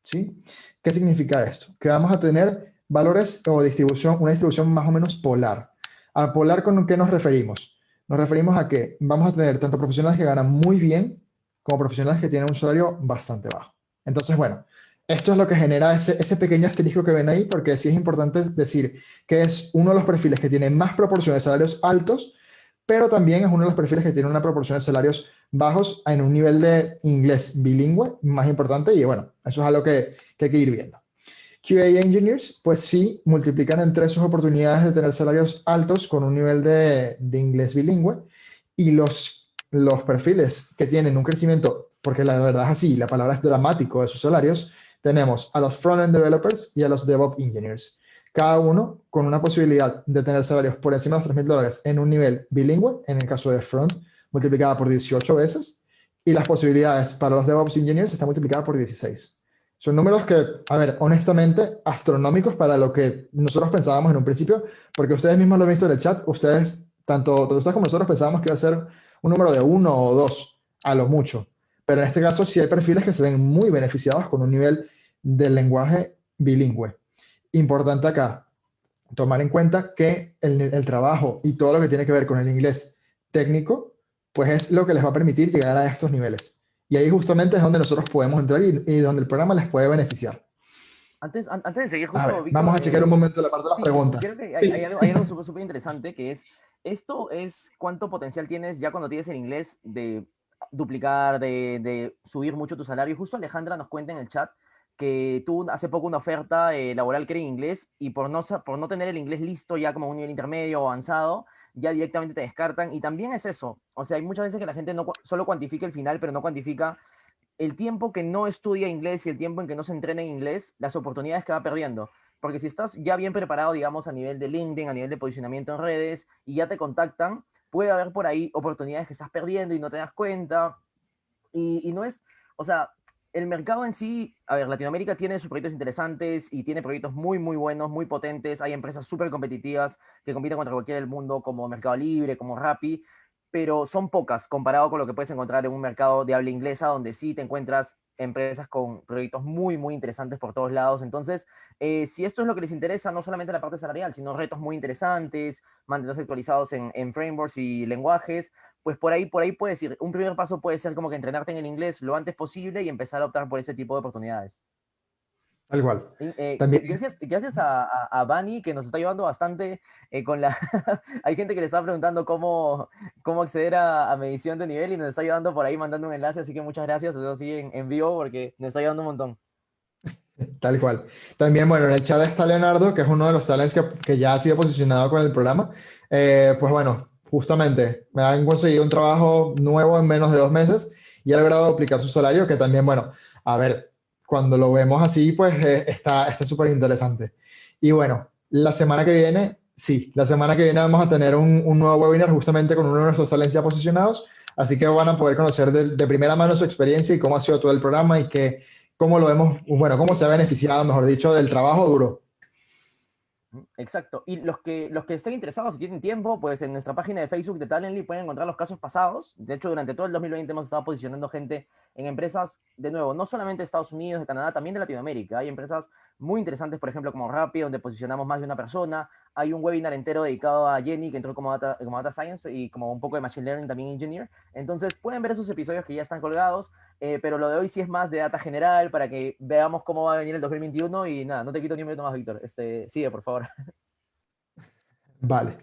¿sí? ¿Qué significa esto? Que vamos a tener valores o una distribución más o menos polar. ¿A polar con qué nos referimos? Nos referimos a que vamos a tener tanto profesionales que ganan muy bien como profesionales que tienen un salario bastante bajo. Entonces, bueno, esto es lo que genera ese pequeño asterisco que ven ahí, porque sí es importante decir que es uno de los perfiles que tiene más proporción de salarios altos, pero también es uno de los perfiles que tiene una proporción de salarios bajos en un nivel de inglés bilingüe más importante, y bueno, eso es algo que hay que ir viendo. QA Engineers, pues sí, multiplican en 3 sus oportunidades de tener salarios altos con un nivel de inglés bilingüe, y los perfiles que tienen un crecimiento, porque la verdad es así, la palabra es dramático de sus salarios, tenemos a los front-end developers y a los DevOps engineers. Cada uno con una posibilidad de tener salarios por encima de los $3,000 en un nivel bilingüe, en el caso de front, multiplicada por 18 veces, y las posibilidades para los DevOps engineers están multiplicadas por 16. Son números que, a ver, honestamente, astronómicos para lo que nosotros pensábamos en un principio, porque ustedes mismos lo han visto en el chat, tanto ustedes como nosotros pensábamos que iba a ser un número de 1 o 2, a lo mucho. Pero en este caso sí hay perfiles que se ven muy beneficiados con un nivel del lenguaje bilingüe. Importante acá, tomar en cuenta que el trabajo y todo lo que tiene que ver con el inglés técnico, pues es lo que les va a permitir llegar a estos niveles. Y ahí justamente es donde nosotros podemos entrar y donde el programa les puede beneficiar. Antes de seguir A justo, ver, vamos Víctor, a checar un momento la parte de las sí, creo preguntas. que Sí. hay algo súper súper interesante que es, esto es cuánto potencial tienes ya cuando tienes el inglés de duplicar, de subir mucho tu salario. Y justo Alejandra nos cuenta en el chat que tú hace poco una oferta laboral que era en inglés y por no tener el inglés listo ya como un nivel intermedio o avanzado, ya directamente te descartan. Y también es eso, o sea, hay muchas veces que la gente no, solo cuantifica el final, pero no cuantifica el tiempo que no estudia inglés y el tiempo en que no se entrena en inglés, las oportunidades que va perdiendo. Porque si estás ya bien preparado, digamos, a nivel de LinkedIn, a nivel de posicionamiento en redes, y ya te contactan, puede haber por ahí oportunidades que estás perdiendo y no te das cuenta. Y no es, o sea, el mercado en sí, a ver, Latinoamérica tiene sus proyectos interesantes y tiene proyectos muy, muy buenos, muy potentes. Hay empresas súper competitivas que compiten contra cualquiera del mundo, como Mercado Libre, como Rappi, pero son pocas comparado con lo que puedes encontrar en un mercado de habla inglesa, donde sí te encuentras empresas con proyectos muy, muy interesantes por todos lados. Entonces, si esto es lo que les interesa, no solamente la parte salarial, sino retos muy interesantes, mantenerse actualizados en frameworks y lenguajes, pues por ahí puedes ir. Un primer paso puede ser como que entrenarte en el inglés lo antes posible y empezar a optar por ese tipo de oportunidades. Tal cual. Y, También, gracias a Bani, que nos está ayudando bastante con la... Hay gente que le está preguntando cómo acceder a medición de nivel y nos está ayudando por ahí mandando un enlace, así que muchas gracias, eso sí, en vivo, porque nos está ayudando un montón. tal cual. También, bueno, en el chat está Leonardo, que es uno de los talents que ya ha sido posicionado con el programa. Pues bueno, justamente me han conseguido un trabajo nuevo en menos de 2 meses y ha logrado duplicar su salario, que también, bueno, a ver, cuando lo vemos así, pues está súper interesante. Y bueno, la semana que viene, sí, la semana que viene vamos a tener un nuevo webinar justamente con uno de nuestros talents ya posicionados, así que van a poder conocer de primera mano su experiencia y cómo ha sido todo el programa y cómo lo hemos, bueno, cómo se Sí, ha beneficiado, mejor dicho, del trabajo duro. exacto. Y los que estén interesados, si tienen tiempo, pues en nuestra página de Facebook de Talently pueden encontrar los casos pasados. De hecho, durante todo el 2020 hemos estado posicionando gente en empresas, de nuevo, no solamente de Estados Unidos, de Canadá, también de Latinoamérica. Hay empresas muy interesantes, por ejemplo, como Rappi, donde posicionamos más de una persona. Hay un webinar entero dedicado a Jenny, que entró como data Science y como un poco de Machine Learning, también Engineer. Entonces, pueden ver esos episodios que ya están colgados, pero lo de hoy sí es más de data general para que veamos cómo va a venir el 2021 y nada, no te quito ni un minuto más, Víctor. Sigue, por favor. Vale.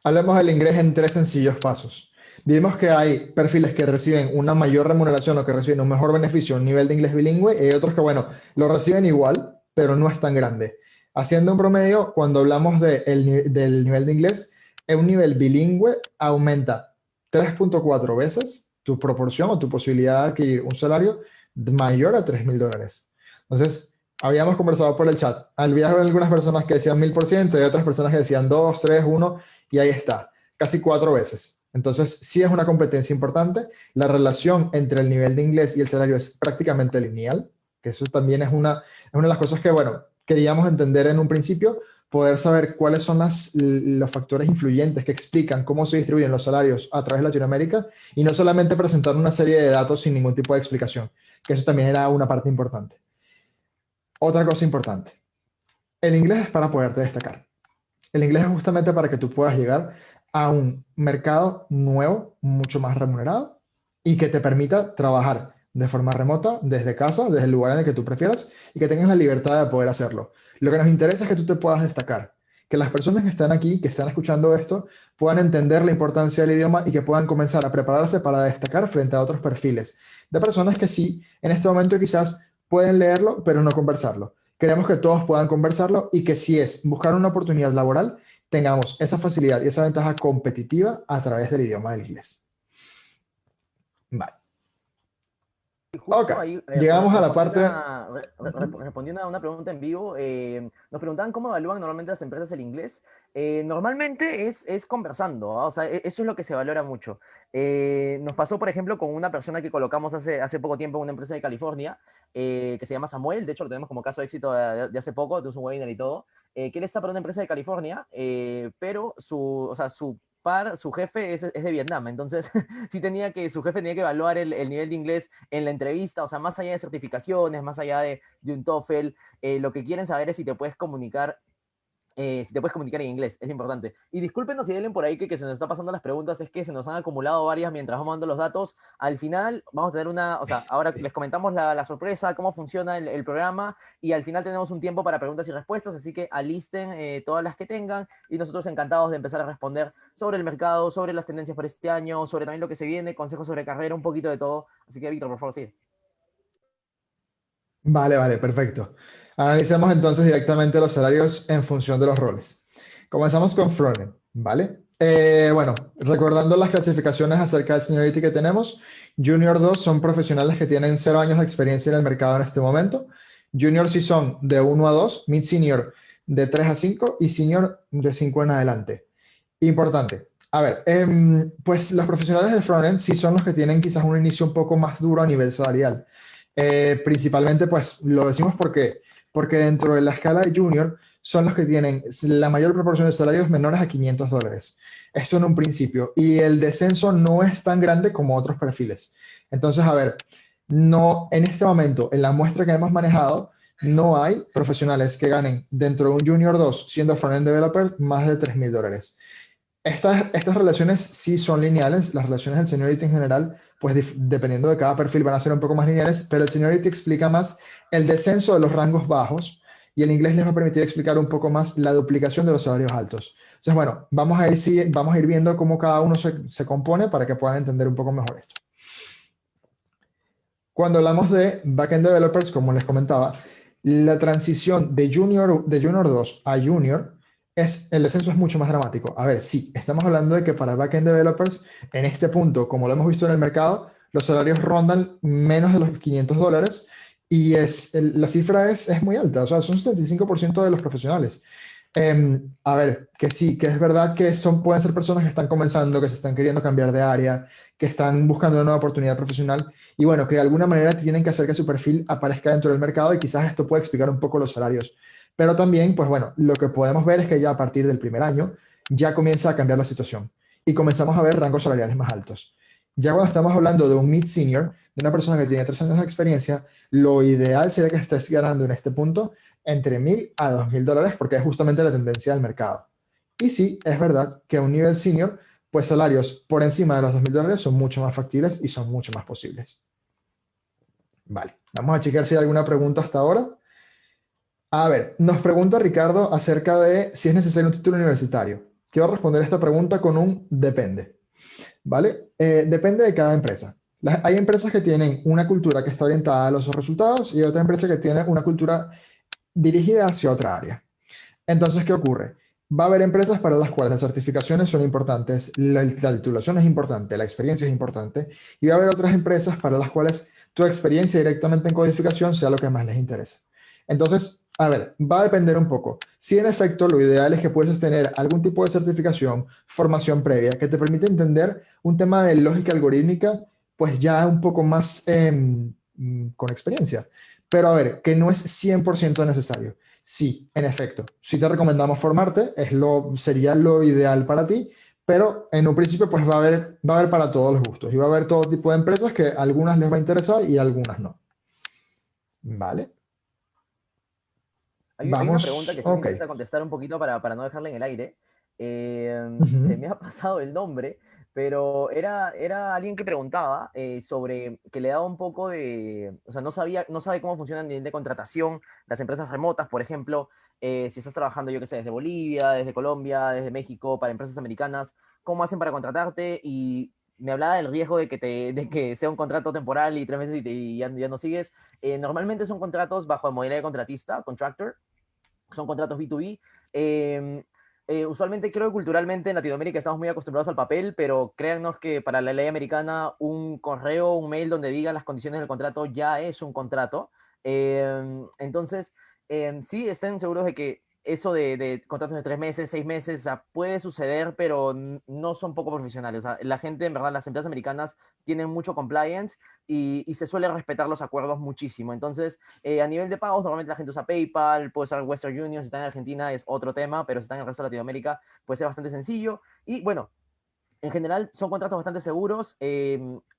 Hablemos del inglés en 3 sencillos pasos. Vimos que hay perfiles que reciben una mayor remuneración o que reciben un mejor beneficio, un nivel de inglés bilingüe, y hay otros que, bueno, lo reciben igual, pero no es tan grande. Haciendo un promedio, cuando hablamos del nivel de inglés, un nivel bilingüe aumenta 3.4 veces tu proporción o tu posibilidad de adquirir un salario mayor a $3.000. Entonces, habíamos conversado por el chat. Había algunas personas que decían 1000% y otras personas que decían 2, 3, 1, y ahí está, casi 4 veces. Entonces, sí es una competencia importante. La relación entre el nivel de inglés y el salario es prácticamente lineal, que eso también es una de las cosas que, bueno, queríamos entender en un principio, poder saber cuáles son los factores influyentes que explican cómo se distribuyen los salarios a través de Latinoamérica y no solamente presentar una serie de datos sin ningún tipo de explicación, que eso también era una parte importante. Otra cosa importante, el inglés es para poderte destacar. El inglés es justamente para que tú puedas llegar a un mercado nuevo, mucho más remunerado y que te permita trabajar de forma remota, desde casa, desde el lugar en el que tú prefieras y que tengas la libertad de poder hacerlo. Lo que nos interesa es que tú te puedas destacar, que las personas que están aquí, que están escuchando esto, puedan entender la importancia del idioma y que puedan comenzar a prepararse para destacar frente a otros perfiles de personas que sí, en este momento quizás pueden leerlo, pero no conversarlo. Queremos que todos puedan conversarlo y que si es buscar una oportunidad laboral, tengamos esa facilidad y esa ventaja competitiva a través del idioma del inglés. Vale. Y Ok, justo ahí llegamos a la parte... respondiendo a una pregunta en vivo, nos preguntaban cómo evalúan normalmente las empresas el inglés. Normalmente es conversando, ¿ah? O sea, eso es lo que se valora mucho. Nos pasó, por ejemplo, con una persona que colocamos hace poco tiempo en una empresa de California, que se llama Samuel, de hecho lo tenemos como caso de éxito de hace poco, de un webinar y todo, que él está para una empresa de California, pero o sea, su jefe es de Vietnam, entonces su jefe tenía que evaluar el nivel de inglés en la entrevista, o sea, más allá de certificaciones, más allá de un TOEFL, lo que quieren saber es si te puedes comunicar si te puedes comunicar en inglés, es importante. Y discúlpenos si hay alguien por ahí que se nos está pasando las preguntas, es que se nos han acumulado varias mientras vamos dando los datos. Al final vamos a tener una, o sea, ahora les comentamos la sorpresa, cómo funciona el programa, y al final tenemos un tiempo para preguntas y respuestas, así que alisten todas las que tengan, y nosotros encantados de empezar a responder sobre el mercado, sobre las tendencias para este año, sobre también lo que se viene, consejos sobre carrera, un poquito de todo. Así que, Víctor, por favor, sí. Vale, vale, perfecto. Analicemos entonces directamente los salarios en función de los roles. Comenzamos con frontend, ¿vale? Bueno, recordando las clasificaciones acerca del seniority que tenemos, Junior 2 son profesionales que tienen 0 años de experiencia en el mercado en este momento. Junior sí son de 1 a 2, Mid Senior de 3 a 5 y Senior de 5 en adelante. Importante. A ver, pues los profesionales de frontend sí son los que tienen quizás un inicio un poco más duro a nivel salarial. Principalmente, pues lo decimos porque dentro de la escala de junior son los que tienen la mayor proporción de salarios menores a $500. Esto en un principio. Y el descenso no es tan grande como otros perfiles. Entonces, a ver, no, en este momento, en la muestra que hemos manejado, no hay profesionales que ganen dentro de un Junior 2 siendo front-end developer más de $3,000. Estas relaciones sí son lineales, las relaciones del seniority en general, pues dependiendo de cada perfil van a ser un poco más lineales, pero el seniority explica más el descenso de los rangos bajos y el inglés les va a permitir explicar un poco más la duplicación de los salarios altos. Entonces, bueno, vamos a ir viendo cómo cada uno se compone para que puedan entender un poco mejor esto. Cuando hablamos de backend developers, como les comentaba, la transición de Junior 2 a Junior el descenso es mucho más dramático. A ver, sí, estamos hablando de que para backend developers, en este punto, como lo hemos visto en el mercado, los salarios rondan menos de los $500 y la cifra es muy alta, o sea, son 75% de los profesionales. A ver, que sí, que es verdad que pueden ser personas que están comenzando, que se están queriendo cambiar de área, que están buscando una nueva oportunidad profesional y bueno, que de alguna manera tienen que hacer que su perfil aparezca dentro del mercado y quizás esto puede explicar un poco los salarios. Pero también, pues bueno, lo que podemos ver es que ya a partir del primer año ya comienza a cambiar la situación y comenzamos a ver rangos salariales más altos. Ya cuando estamos hablando de un mid-senior, de una persona que tiene 3 años de experiencia, lo ideal sería que estés ganando en este punto entre $1,000 a $2,000 porque es justamente la tendencia del mercado. Y sí, es verdad que a un nivel senior, pues salarios por encima de los $2,000 son mucho más factibles y son mucho más posibles. Vale, vamos a checar si hay alguna pregunta hasta ahora. A ver, nos pregunta Ricardo acerca de si es necesario un título universitario. Quiero responder esta pregunta con un depende. ¿Vale? Depende de cada empresa. Hay empresas que tienen una cultura que está orientada a los resultados y otras empresas que tienen una cultura dirigida hacia otra área. Entonces, ¿qué ocurre? Va a haber empresas para las cuales las certificaciones son importantes, la titulación es importante, la experiencia es importante, y va a haber otras empresas para las cuales tu experiencia directamente en codificación sea lo que más les interesa. Entonces, a ver, va a depender un poco. Si en efecto lo ideal es que puedas tener algún tipo de certificación, formación previa, que te permite entender un tema de lógica algorítmica, pues ya un poco más con experiencia. Pero a ver, que no es 100% necesario. Sí, en efecto, sí te recomendamos formarte, sería lo ideal para ti, pero en un principio pues va a haber para todos los gustos y va a haber todo tipo de empresas que a algunas les va a interesar y a algunas no. ¿Vale? Hay una pregunta Vamos, que sí me ok. interesa contestar un poquito para no dejarla en el aire. Se Ujú. me ha pasado el nombre, pero era alguien que preguntaba sobre que le daba un poco de, o sea, no sabe cómo funciona el nivel de contratación, las empresas remotas, por ejemplo, si estás trabajando, yo qué sé, desde Bolivia, desde Colombia, desde México, para empresas americanas, ¿cómo hacen para contratarte? Y me hablaba del riesgo de que sea un contrato temporal y 3 meses y ya no sigues. Normalmente son contratos bajo el modelo de contratista, contractor, son contratos B2B. Usualmente creo que culturalmente en Latinoamérica estamos muy acostumbrados al papel, pero créannos que para la ley americana un correo, un mail donde digan las condiciones del contrato ya es un contrato. Entonces, sí, estén seguros de que eso de contratos de 3 meses, 6 meses, o sea, puede suceder, pero no son poco profesionales. O sea, la gente, en verdad, las empresas americanas tienen mucho compliance y se suele respetar los acuerdos muchísimo. Entonces, a nivel de pagos, normalmente la gente usa PayPal, puede usar Western Union, si está en Argentina es otro tema, pero si está en el resto de Latinoamérica puede ser bastante sencillo. Y bueno, en general son contratos bastante seguros.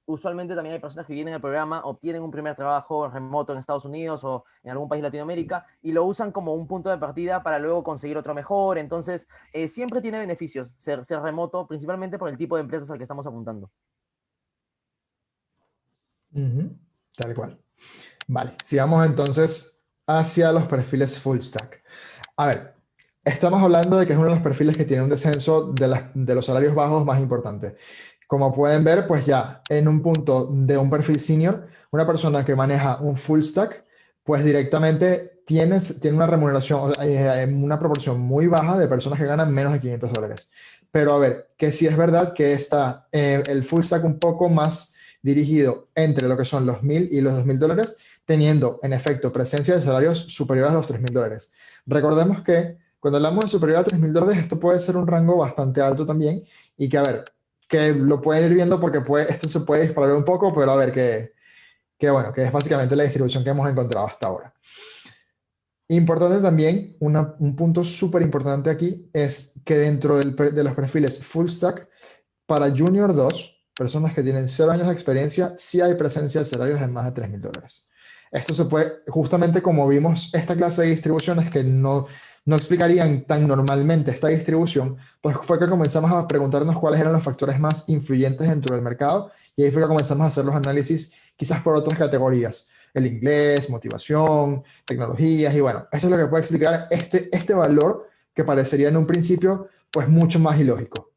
usualmente también hay personas que vienen al programa, obtienen un primer trabajo remoto en Estados Unidos o en algún país de Latinoamérica y lo usan como un punto de partida para luego conseguir otro mejor. Entonces, siempre tiene beneficios ser remoto, principalmente por el tipo de empresas al que estamos apuntando. Ujú, tal cual. Vale, sigamos entonces hacia los perfiles full stack. A ver, estamos hablando de que es uno de los perfiles que tiene un descenso de los salarios bajos más importante. Como pueden ver, pues ya en un punto de un perfil senior, una persona que maneja un full stack, pues directamente tiene una remuneración, o sea, una proporción muy baja de personas que ganan menos de $500. Pero a ver, que sí es verdad que está el full stack un poco más dirigido entre lo que son los 1.000 y los $2.000, teniendo en efecto presencia de salarios superiores a los $3.000. Recordemos que cuando hablamos de superior a $3.000, esto puede ser un rango bastante alto también y que, a ver, que lo pueden ir viendo porque esto se puede disparar un poco, pero a ver, bueno, que es básicamente la distribución que hemos encontrado hasta ahora. Importante también, un punto súper importante aquí es que dentro de los perfiles full stack, para Junior 2 personas que tienen 0 años de experiencia, sí hay presencia de salarios de más de $3.000. Esto se puede, justamente como vimos esta clase de distribuciones que no explicarían tan normalmente esta distribución, pues fue que comenzamos a preguntarnos cuáles eran los factores más influyentes dentro del mercado y ahí fue que comenzamos a hacer los análisis quizás por otras categorías, el inglés, motivación, tecnologías y bueno, esto es lo que puede explicar este valor que parecería en un principio pues mucho más ilógico.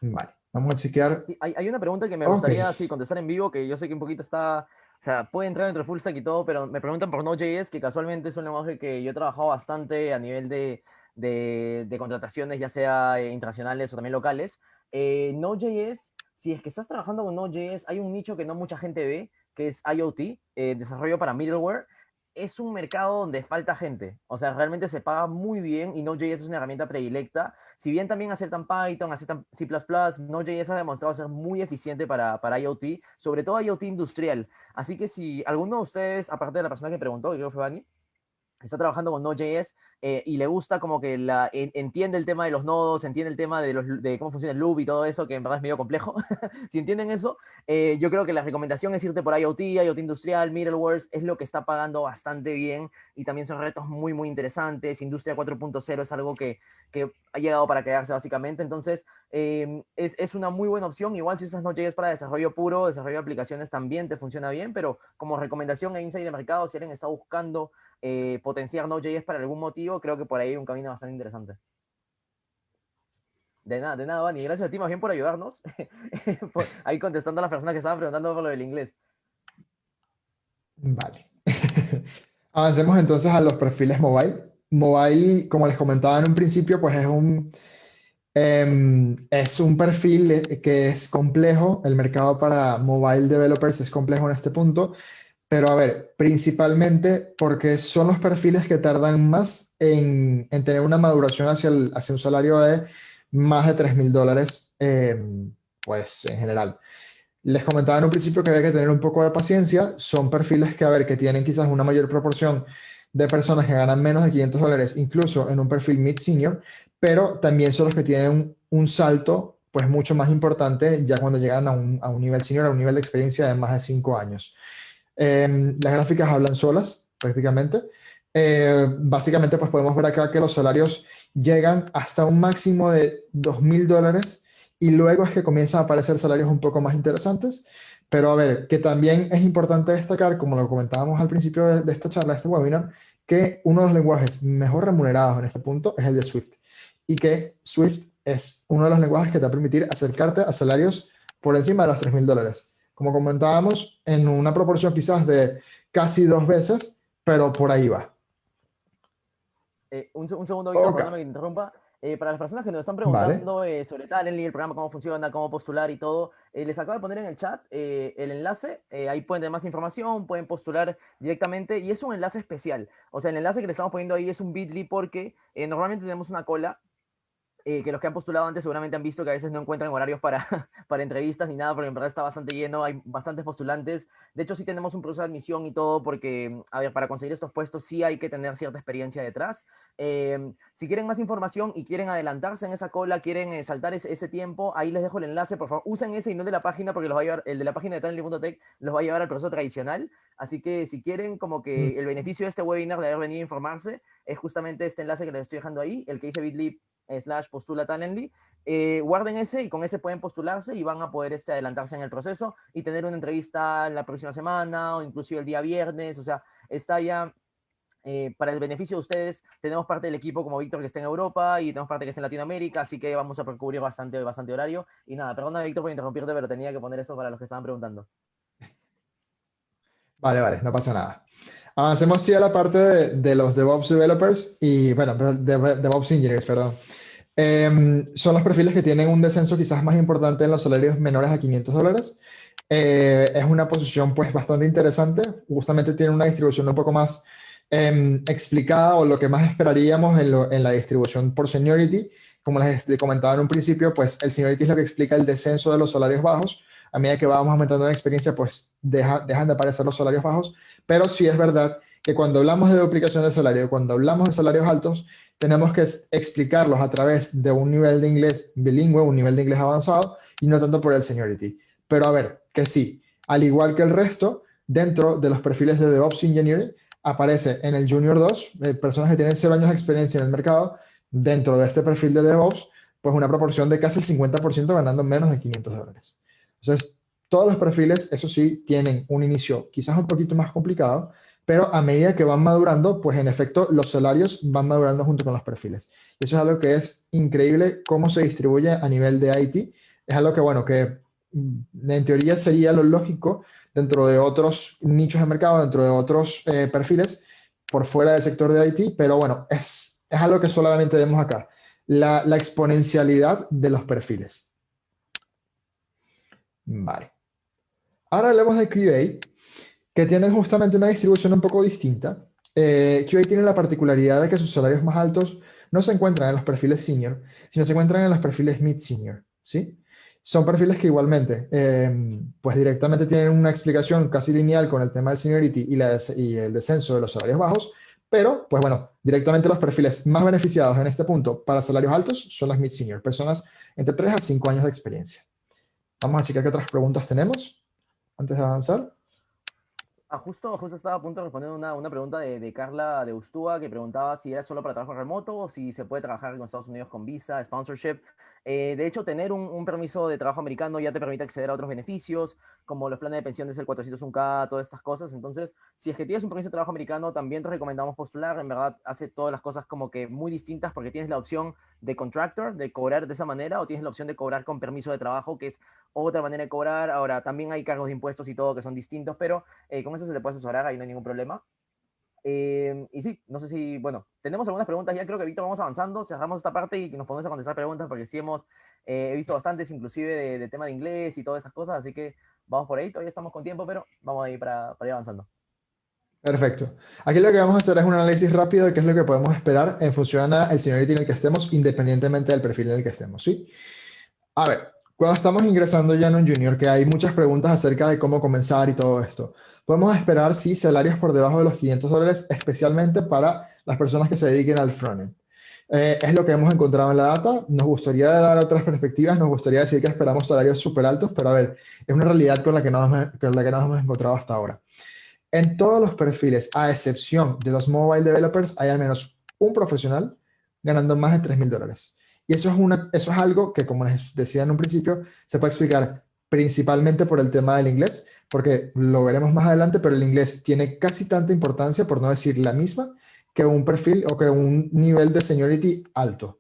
Vale, vamos a chequear. Sí, hay una pregunta que me Ok, gustaría sí, contestar en vivo, que yo sé que un poquito está, o sea, puede entrar dentro de full stack y todo, pero me preguntan por Node.js, que casualmente es un lenguaje que yo he trabajado bastante a nivel de contrataciones, ya sea internacionales o también locales. Node.js, si es que estás trabajando con Node.js, hay un nicho que no mucha gente ve, que es IoT, desarrollo para middleware. Es un mercado donde falta gente, o sea, realmente se paga muy bien y Node.js es una herramienta predilecta. Si bien también aceptan Python, aceptan C++, Node.js ha demostrado ser muy eficiente para IoT, sobre todo IoT industrial. Así que si alguno de ustedes, aparte de la persona que preguntó, que creo que fue Dani, está trabajando con Node.js y le gusta como que entiende el tema de los nodos, entiende el tema de cómo funciona el loop y todo eso, que en verdad es medio complejo. Si entienden eso, yo creo que la recomendación es irte por IoT, IoT industrial, middlewares, es lo que está pagando bastante bien y también son retos muy, muy interesantes. Industria 4.0 es algo que ha llegado para quedarse básicamente. Entonces, es una muy buena opción. Igual si usas Node.js para desarrollo puro, desarrollo de aplicaciones también te funciona bien, pero como recomendación e insight de mercado, si alguien está buscando potenciar Node.js para algún motivo, creo que por ahí hay un camino bastante interesante. De nada, Vani. Gracias a ti más bien por ayudarnos. Ahí contestando a las personas que estaban preguntando por lo del inglés. vale. Avancemos entonces a los perfiles mobile. Mobile, como les comentaba en un principio, pues es un perfil que es complejo. El mercado para mobile developers es complejo en este punto. Pero a ver, principalmente porque son los perfiles que tardan más en tener una maduración hacia un salario de más de $3.000, pues en general. Les comentaba en un principio que había que tener un poco de paciencia. Son perfiles que, a ver, que tienen quizás una mayor proporción de personas que ganan menos de $500, incluso en un perfil mid-senior, pero también son los que tienen un salto, pues mucho más importante ya cuando llegan a un nivel senior, a un nivel de experiencia de más de 5 años. Las gráficas hablan solas, prácticamente. Básicamente, pues podemos ver acá que los salarios llegan hasta un máximo de $2.000 y luego es que comienzan a aparecer salarios un poco más interesantes. Pero a ver, que también es importante destacar, como lo comentábamos al principio de esta charla, de este webinar, que uno de los lenguajes mejor remunerados en este punto es el de Swift y que Swift es uno de los lenguajes que te va a permitir acercarte a salarios por encima de los $3.000. Como comentábamos, en una proporción quizás de casi 2 veces, pero por ahí va. Un segundo, Víctor, Ok, perdóname que te interrumpa. Para las personas que nos están vale. preguntando sobre Talently, el programa, cómo funciona, cómo postular y todo, les acabo de poner en el chat el enlace. Ahí pueden tener más información, pueden postular directamente y es un enlace especial. O sea, el enlace que le estamos poniendo ahí es un bit.ly porque normalmente tenemos una cola que los que han postulado antes seguramente han visto que a veces no encuentran horarios para, para entrevistas ni nada, porque en verdad está bastante lleno, hay bastantes postulantes. De hecho, sí tenemos un proceso de admisión y todo, porque, a ver, para conseguir estos puestos sí hay que tener cierta experiencia detrás. Si quieren más información y quieren adelantarse en esa cola, quieren saltar ese tiempo, ahí les dejo el enlace, por favor, usen ese y no el de la página, porque los va a llevar, el de la página de Talently.tech los va a llevar al proceso tradicional. Así que si quieren como Mm. que el beneficio de este webinar de haber venido a informarse, es justamente este enlace que les estoy dejando ahí, el que dice bit.ly/postula Talently. Guarden ese y con ese pueden postularse y van a poder adelantarse en el proceso y tener una entrevista la próxima semana o inclusive el día viernes. O sea, está ya para el beneficio de ustedes. Tenemos parte del equipo como Víctor que está en Europa y tenemos parte que está en Latinoamérica, así que vamos a cubrir bastante horario. Y nada, perdona Víctor por interrumpirte, pero tenía que poner eso para los que estaban preguntando. Vale, vale, no pasa nada. Avancemos sí a la parte de los DevOps developers y, bueno, DevOps engineers, perdón. Son los perfiles que tienen un descenso quizás más importante en los salarios menores a $500. Es una posición pues bastante interesante. Justamente tiene una distribución un poco más explicada o lo que más esperaríamos en la distribución por seniority. Como les comentaba en un principio, pues el seniority es lo que explica el descenso de los salarios bajos. A medida que vamos aumentando la experiencia, pues dejan de aparecer los salarios bajos. Pero sí es verdad que cuando hablamos de duplicación de salario, cuando hablamos de salarios altos, tenemos que explicarlos a través de un nivel de inglés bilingüe, un nivel de inglés avanzado, y no tanto por el seniority. Pero a ver, que sí, al igual que el resto, dentro de los perfiles de DevOps Engineering, aparece en el Junior 2, personas que tienen 0 años de experiencia en el mercado, dentro de este perfil de DevOps, pues una proporción de casi el 50% ganando menos de $500. Entonces, todos los perfiles, eso sí, tienen un inicio quizás un poquito más complicado, pero a medida que van madurando, pues en efecto los salarios van madurando junto con los perfiles. Y eso es algo que es increíble cómo se distribuye a nivel de IT. Es algo que, bueno, que en teoría sería lo lógico dentro de otros nichos de mercado, dentro de otros perfiles por fuera del sector de IT, pero bueno, es algo que solamente vemos acá. La exponencialidad de los perfiles. Vale. Ahora hablemos de QA, que tienen justamente una distribución un poco distinta. QA tiene la particularidad de que sus salarios más altos no se encuentran en los perfiles senior, sino se encuentran en los perfiles mid-senior, ¿sí? Son perfiles que igualmente, pues directamente tienen una explicación casi lineal con el tema del seniority y el descenso de los salarios bajos, pero, pues bueno, directamente los perfiles más beneficiados en este punto para salarios altos son las mid-senior, personas entre 3 a 5 años de experiencia. Vamos a checar qué otras preguntas tenemos antes de avanzar. Justo estaba a punto de responder una pregunta de Carla de Ustúa que preguntaba si era solo para trabajo remoto o si se puede trabajar con Estados Unidos con visa, sponsorship. De hecho, tener un permiso de trabajo americano ya te permite acceder a otros beneficios, como los planes de pensión desde el 401k, todas estas cosas. Entonces, si es que tienes un permiso de trabajo americano, también te recomendamos postular. En verdad, hace todas las cosas como que muy distintas porque tienes la opción de contractor, de cobrar de esa manera, o tienes la opción de cobrar con permiso de trabajo, que es otra manera de cobrar. Ahora, también hay cargos de impuestos y todo que son distintos, pero con eso se le puede asesorar, ahí no hay ningún problema. Y sí, no sé si, bueno, tenemos algunas preguntas ya, creo que Víctor vamos avanzando, cerramos esta parte y nos ponemos a contestar preguntas porque sí he visto bastantes inclusive de tema de inglés y todas esas cosas, así que vamos por ahí, todavía estamos con tiempo, pero vamos ahí para ir avanzando. Perfecto. Aquí lo que vamos a hacer es un análisis rápido de qué es lo que podemos esperar en función al seniority en el que estemos, independientemente del perfil en el que estemos, ¿sí? A ver, cuando estamos ingresando ya en un junior, que hay muchas preguntas acerca de cómo comenzar y todo esto, podemos esperar, sí, salarios por debajo de los $500, especialmente para las personas que se dediquen al frontend. Es lo que hemos encontrado en la data. Nos gustaría dar otras perspectivas, nos gustaría decir que esperamos salarios súper altos, pero a ver, es una realidad con la que nos hemos encontrado hasta ahora. En todos los perfiles, a excepción de los mobile developers, hay al menos un profesional ganando más de $3,000. Y eso es algo que, como les decía en un principio, se puede explicar principalmente por el tema del inglés, porque lo veremos más adelante, pero el inglés tiene casi tanta importancia, por no decir la misma, que un perfil o que un nivel de seniority alto.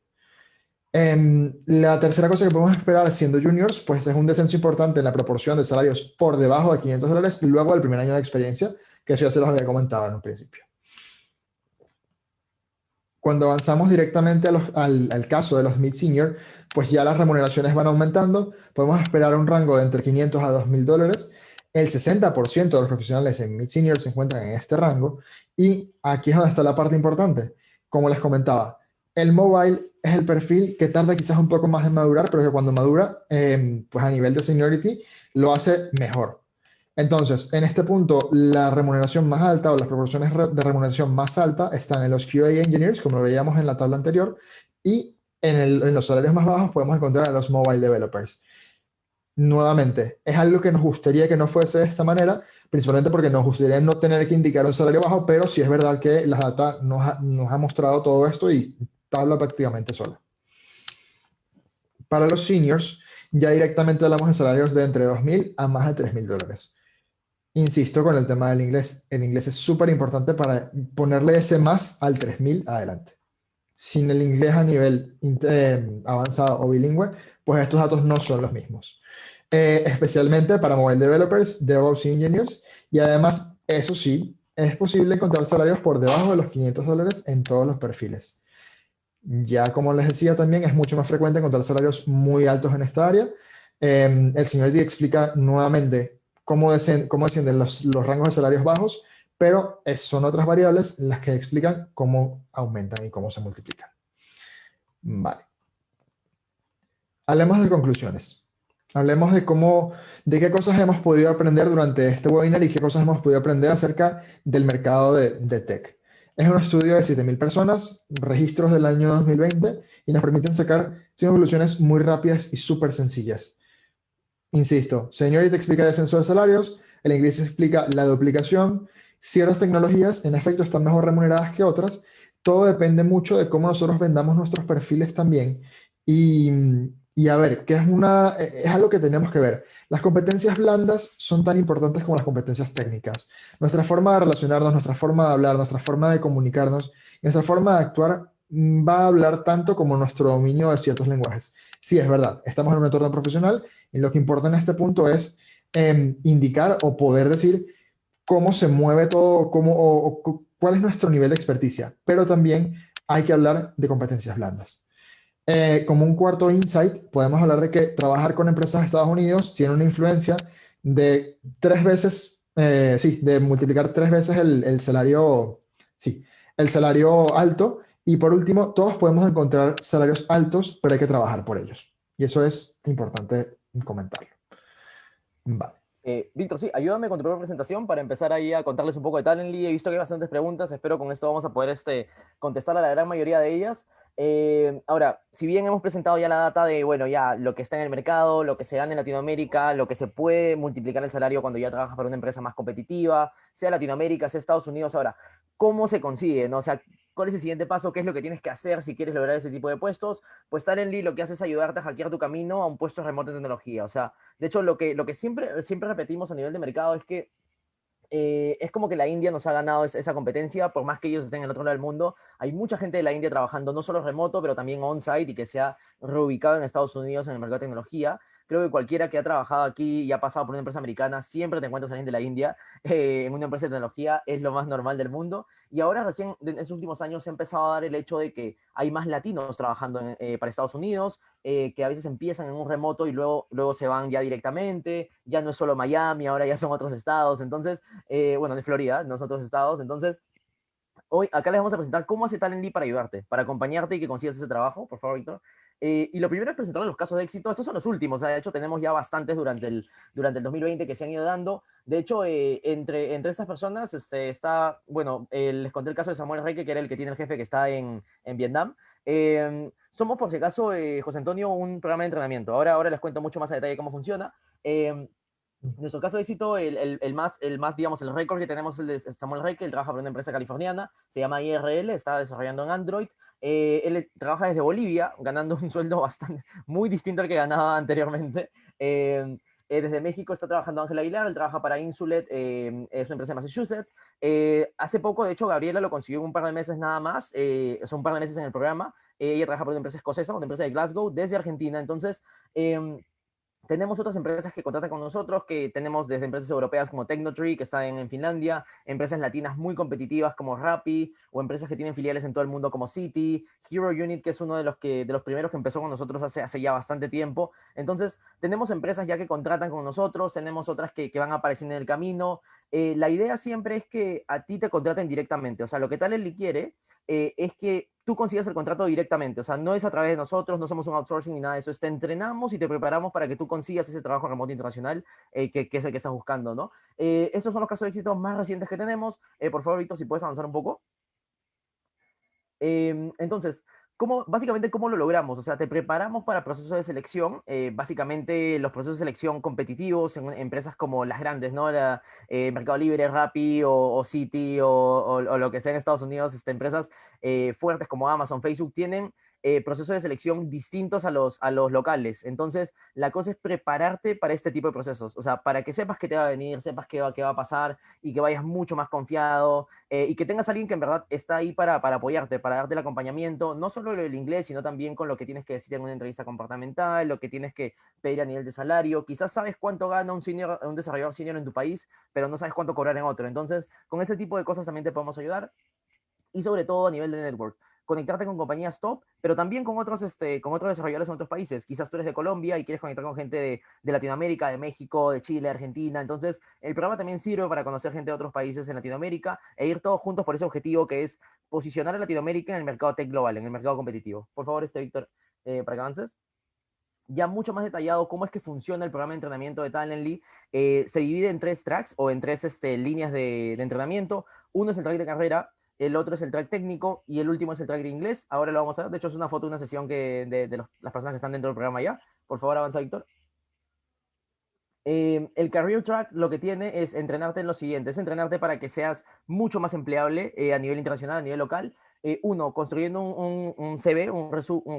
La tercera cosa que podemos esperar siendo juniors, pues es un descenso importante en la proporción de salarios por debajo de $500 y luego del primer año de experiencia, que eso ya se los había comentado en un principio. Cuando avanzamos directamente al caso de los mid-senior, pues ya las remuneraciones van aumentando. Podemos esperar un rango de entre $500 a $2,000. El 60% de los profesionales en mid-senior se encuentran en este rango. Y aquí es donde está la parte importante. Como les comentaba, El mobile es el perfil que tarda quizás un poco más en madurar, pero que cuando madura, pues a nivel de seniority, lo hace mejor. Entonces, en este punto, la remuneración más alta o las proporciones de remuneración más alta están en los QA engineers, como lo veíamos en la tabla anterior, y en los salarios más bajos podemos encontrar a los mobile developers. Nuevamente, es algo que nos gustaría que no fuese de esta manera, principalmente porque nos gustaría no tener que indicar un salario bajo, pero sí es verdad que la data nos ha mostrado todo esto y habla prácticamente sola. Para los seniors, ya directamente hablamos de salarios de entre 2.000 a más de $3.000. Insisto con el tema del inglés. El inglés es súper importante para ponerle ese más al 3.000 adelante. Sin el inglés a nivel avanzado o bilingüe, pues estos datos no son los mismos. Especialmente para mobile developers, DevOps y engineers. Y además, eso sí, es posible encontrar salarios por debajo de los $500 en todos los perfiles. Ya como les decía también, es mucho más frecuente encontrar salarios muy altos en esta área. El señor D explica nuevamente cómo descienden los rangos de salarios bajos, pero son otras variables las que explican cómo aumentan y cómo se multiplican. Vale. Hablemos de conclusiones. Hablemos de qué cosas hemos podido aprender durante este webinar y qué cosas hemos podido aprender acerca del mercado de tech. Es un estudio de 7.000 personas, registros del año 2020, y nos permiten sacar conclusiones muy rápidas y súper sencillas. Insisto, Seniority explica descenso de salarios, el inglés explica la duplicación, ciertas tecnologías en efecto están mejor remuneradas que otras, todo depende mucho de cómo nosotros vendamos nuestros perfiles también. Y a ver, es algo que tenemos que ver. Las competencias blandas son tan importantes como las competencias técnicas. Nuestra forma de relacionarnos, nuestra forma de hablar, nuestra forma de comunicarnos, nuestra forma de actuar va a hablar tanto como nuestro dominio de ciertos lenguajes. Sí, es verdad, estamos en un entorno profesional y lo que importa en este punto es indicar o poder decir cómo se mueve todo, cuál es nuestro nivel de experticia, pero también hay que hablar de competencias blandas. Como un cuarto insight, podemos hablar de que trabajar con empresas de Estados Unidos tiene una influencia de 3 veces, sí, de multiplicar 3 veces el salario, sí, el salario alto. Y por último, todos podemos encontrar salarios altos, pero hay que trabajar por ellos. Y eso es importante comentarlo. Vale. Víctor, sí, ayúdame con tu propia presentación para empezar ahí a contarles un poco de Talently. He visto que hay bastantes preguntas, espero con esto vamos a poder contestar a la gran mayoría de ellas. Ahora, si bien hemos presentado ya la data de, bueno, ya lo que está en el mercado, lo que se gana en Latinoamérica, lo que se puede multiplicar el salario cuando ya trabajas para una empresa más competitiva, sea Latinoamérica, sea Estados Unidos, ahora, ¿cómo se consigue? ¿No? O sea, ¿cuál es el siguiente paso? ¿Qué es lo que tienes que hacer si quieres lograr ese tipo de puestos? Pues Talently lo que hace es ayudarte a hackear tu camino a un puesto remoto en tecnología. O sea, de hecho, lo que siempre repetimos a nivel de mercado es que es como que la India nos ha ganado esa competencia, por más que ellos estén en el otro lado del mundo. Hay mucha gente de la India trabajando no solo remoto, pero también on-site y que se ha reubicado en Estados Unidos en el mercado de tecnología. Creo que cualquiera que ha trabajado aquí y ha pasado por una empresa americana, siempre te encuentras a alguien de la India en una empresa de tecnología, es lo más normal del mundo. Y ahora recién, en esos últimos años, se ha empezado a dar el hecho de que hay más latinos trabajando para Estados Unidos, que a veces empiezan en un remoto y luego se van ya directamente, ya no es solo Miami, ahora ya son otros estados. Entonces, bueno, de Florida, nosotros estados. Entonces, hoy acá les vamos a presentar cómo hace Talently para ayudarte, para acompañarte y que consigas ese trabajo, por favor, Víctor. Y lo primero es presentarles los casos de éxito. Estos son los últimos, o sea, de hecho tenemos ya bastantes durante el 2020 que se han ido dando. De hecho, entre estas personas está, bueno, les conté el caso de Samuel Reque, que era el que tiene el jefe que está en Vietnam. Somos, por si acaso, José Antonio, un programa de entrenamiento. Ahora les cuento mucho más a detalle cómo funciona. Nuestro caso de éxito, el más, digamos, el récord que tenemos es el de Samuel Rey, que él trabaja para una empresa californiana, se llama IRL, está desarrollando en Android. Él trabaja desde Bolivia, ganando un sueldo bastante, muy distinto al que ganaba anteriormente. Desde México está trabajando Ángel Aguilar, él trabaja para Insulet, es una empresa de Massachusetts. Hace poco, de hecho, Gabriela lo consiguió un par de meses nada más, son un par de meses en el programa. Ella trabaja para una empresa escocesa, una empresa de Glasgow, desde Argentina. Entonces, tenemos otras empresas que contratan con nosotros, que tenemos desde empresas europeas como Tecnotree, que está en Finlandia, empresas latinas muy competitivas como Rappi, o empresas que tienen filiales en todo el mundo como Citi, Hero Unit, que es uno de los primeros que empezó con nosotros hace ya bastante tiempo. Entonces, tenemos empresas ya que contratan con nosotros, tenemos otras que van apareciendo en el camino. La idea siempre es que a ti te contraten directamente. O sea, lo que Talently quiere es que tú consigas el contrato directamente. O sea, no es a través de nosotros, no somos un outsourcing ni nada de eso. Te entrenamos y te preparamos para que tú consigas ese trabajo remoto internacional que es el que estás buscando, ¿no? Estos son los casos de éxito más recientes que tenemos. Por favor, Víctor, si puedes avanzar un poco. Entonces, básicamente, ¿cómo lo logramos? O sea, te preparamos para procesos de selección, básicamente los procesos de selección competitivos en empresas como las grandes, ¿no? Mercado Libre, Rappi o Citi o lo que sea en Estados Unidos, empresas fuertes como Amazon, Facebook, tienen procesos de selección distintos a los locales. Entonces, la cosa es prepararte para este tipo de procesos, o sea, para que sepas qué te va a venir, sepas qué va a pasar y que vayas mucho más confiado y que tengas a alguien que en verdad está ahí para apoyarte, para darte el acompañamiento, no solo lo del inglés, sino también con lo que tienes que decir en una entrevista comportamental, lo que tienes que pedir a nivel de salario. Quizás sabes cuánto gana un desarrollador senior en tu país, pero no sabes cuánto cobrar en otro. Entonces, con ese tipo de cosas también te podemos ayudar y sobre todo a nivel de network. Conectarte con compañías top, pero también con otros desarrolladores en otros países. Quizás tú eres de Colombia y quieres conectar con gente de Latinoamérica, de México, de Chile, Argentina. Entonces, el programa también sirve para conocer gente de otros países en Latinoamérica e ir todos juntos por ese objetivo que es posicionar a Latinoamérica en el mercado tech global, en el mercado competitivo. Por favor, Víctor, para que avances ya mucho más detallado cómo es que funciona el programa de entrenamiento de Talently. Se divide en tres tracks o en tres líneas de entrenamiento. Uno es el track de carrera, el otro es el track técnico y el último es el track de inglés. Ahora lo vamos a ver. De hecho, es una foto de una sesión las personas que están dentro del programa ya. Por favor, avanza, Víctor. El Career Track lo que tiene es entrenarte en lo siguiente, es entrenarte para que seas mucho más empleable a nivel internacional, a nivel local. Uno, construyendo un CV, un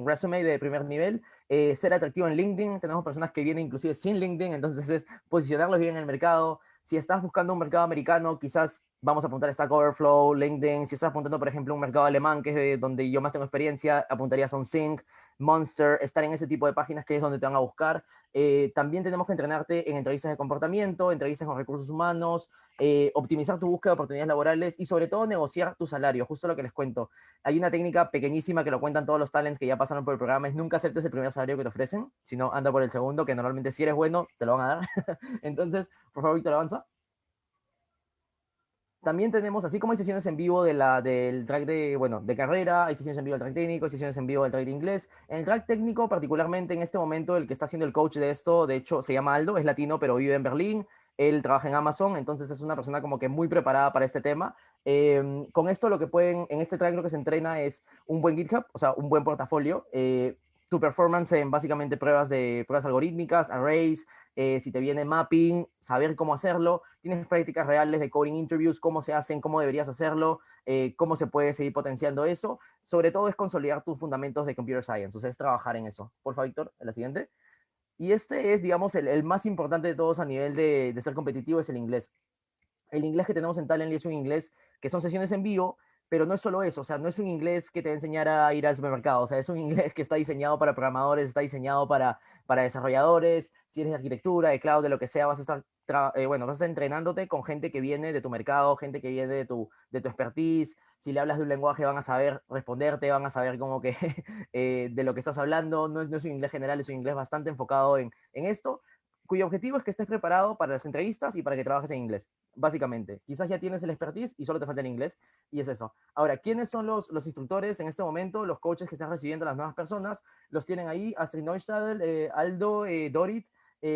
resume de primer nivel, ser atractivo en LinkedIn. Tenemos personas que vienen inclusive sin LinkedIn, entonces es posicionarlos bien en el mercado. Si estás buscando un mercado americano, quizás vamos a apuntar a Stack Overflow, LinkedIn. Si estás apuntando, por ejemplo, a un mercado alemán, que es donde yo más tengo experiencia, apuntarías a un Sync, Monster, estar en ese tipo de páginas que es donde te van a buscar. También tenemos que entrenarte en entrevistas de comportamiento, entrevistas con recursos humanos, optimizar tu búsqueda de oportunidades laborales y sobre todo negociar tu salario, justo lo que les cuento. Hay una técnica pequeñísima que lo cuentan todos los talents que ya pasaron por el programa, es nunca aceptes el primer salario que te ofrecen, sino anda por el segundo, que normalmente si eres bueno, te lo van a dar. Entonces, por favor, Víctor, avanza. También tenemos, así como hay sesiones en vivo del track de carrera, hay sesiones en vivo del track técnico, hay sesiones en vivo del track de inglés. En el track técnico, particularmente en este momento, el que está haciendo el coach de esto, de hecho, se llama Aldo, es latino, pero vive en Berlín. Él trabaja en Amazon, entonces es una persona como que muy preparada para este tema. Con esto lo que en este track lo que se entrena es un buen GitHub, o sea, un buen portafolio, tu performance en básicamente pruebas algorítmicas, arrays, si te viene mapping, saber cómo hacerlo, tienes prácticas reales de coding interviews, cómo se hacen, cómo deberías hacerlo, cómo se puede seguir potenciando eso. Sobre todo es consolidar tus fundamentos de computer science, o sea, es trabajar en eso. Por favor, Víctor, en la siguiente. Y este es, digamos, el más importante de todos a nivel de ser competitivo, es el inglés. El inglés que tenemos en Talently es un inglés que son sesiones en vivo, pero no es solo eso, o sea, no es un inglés que te va a enseñar a ir al supermercado, o sea, es un inglés que está diseñado para programadores, está diseñado para desarrolladores, si eres de arquitectura, de cloud, de lo que sea, vas a estar, vas a estar entrenándote con gente que viene de tu mercado, gente que viene de tu expertise. Si le hablas de un lenguaje van a saber responderte, van a saber como que de lo que estás hablando. No es un inglés general, es un inglés bastante enfocado en esto, cuyo objetivo es que estés preparado para las entrevistas y para que trabajes en inglés, básicamente. Quizás ya tienes el expertise y solo te falta el inglés, y es eso. Ahora, ¿quiénes son los instructores en este momento? Los coaches que están recibiendo a las nuevas personas, los tienen ahí, Astrid Neustadel, Aldo, Dorit.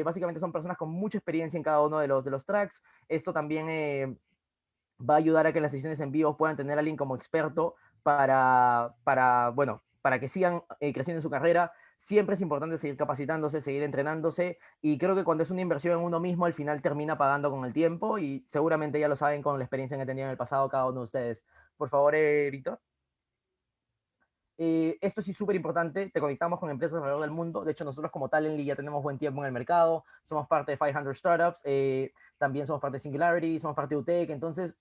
Básicamente son personas con mucha experiencia en cada uno de los tracks. Esto también va a ayudar a que las sesiones en vivo puedan tener a alguien como experto para que sigan creciendo en su carrera. Siempre es importante seguir capacitándose, seguir entrenándose, y creo que cuando es una inversión en uno mismo, al final termina pagando con el tiempo, y seguramente ya lo saben con la experiencia que han tenido en el pasado cada uno de ustedes. Por favor, Víctor. Esto sí es súper importante, te conectamos con empresas alrededor del mundo. De hecho, nosotros como Talently ya tenemos buen tiempo en el mercado, somos parte de 500 Startups, también somos parte de Singularity, somos parte de UTEC. Entonces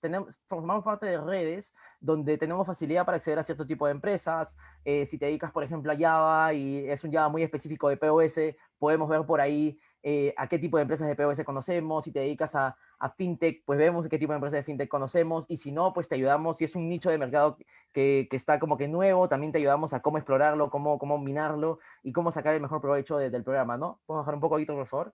formamos parte de redes donde tenemos facilidad para acceder a cierto tipo de empresas. Si te dedicas, por ejemplo, a Java y es un Java muy específico de POS, podemos ver por ahí a qué tipo de empresas de POS conocemos. Si te dedicas a fintech, pues vemos qué tipo de empresas de fintech conocemos, y si no, pues te ayudamos. Si es un nicho de mercado que está como que nuevo, también te ayudamos a cómo explorarlo, cómo minarlo y cómo sacar el mejor provecho del programa, ¿no? ¿Puedo bajar un poco, Víctor, por favor?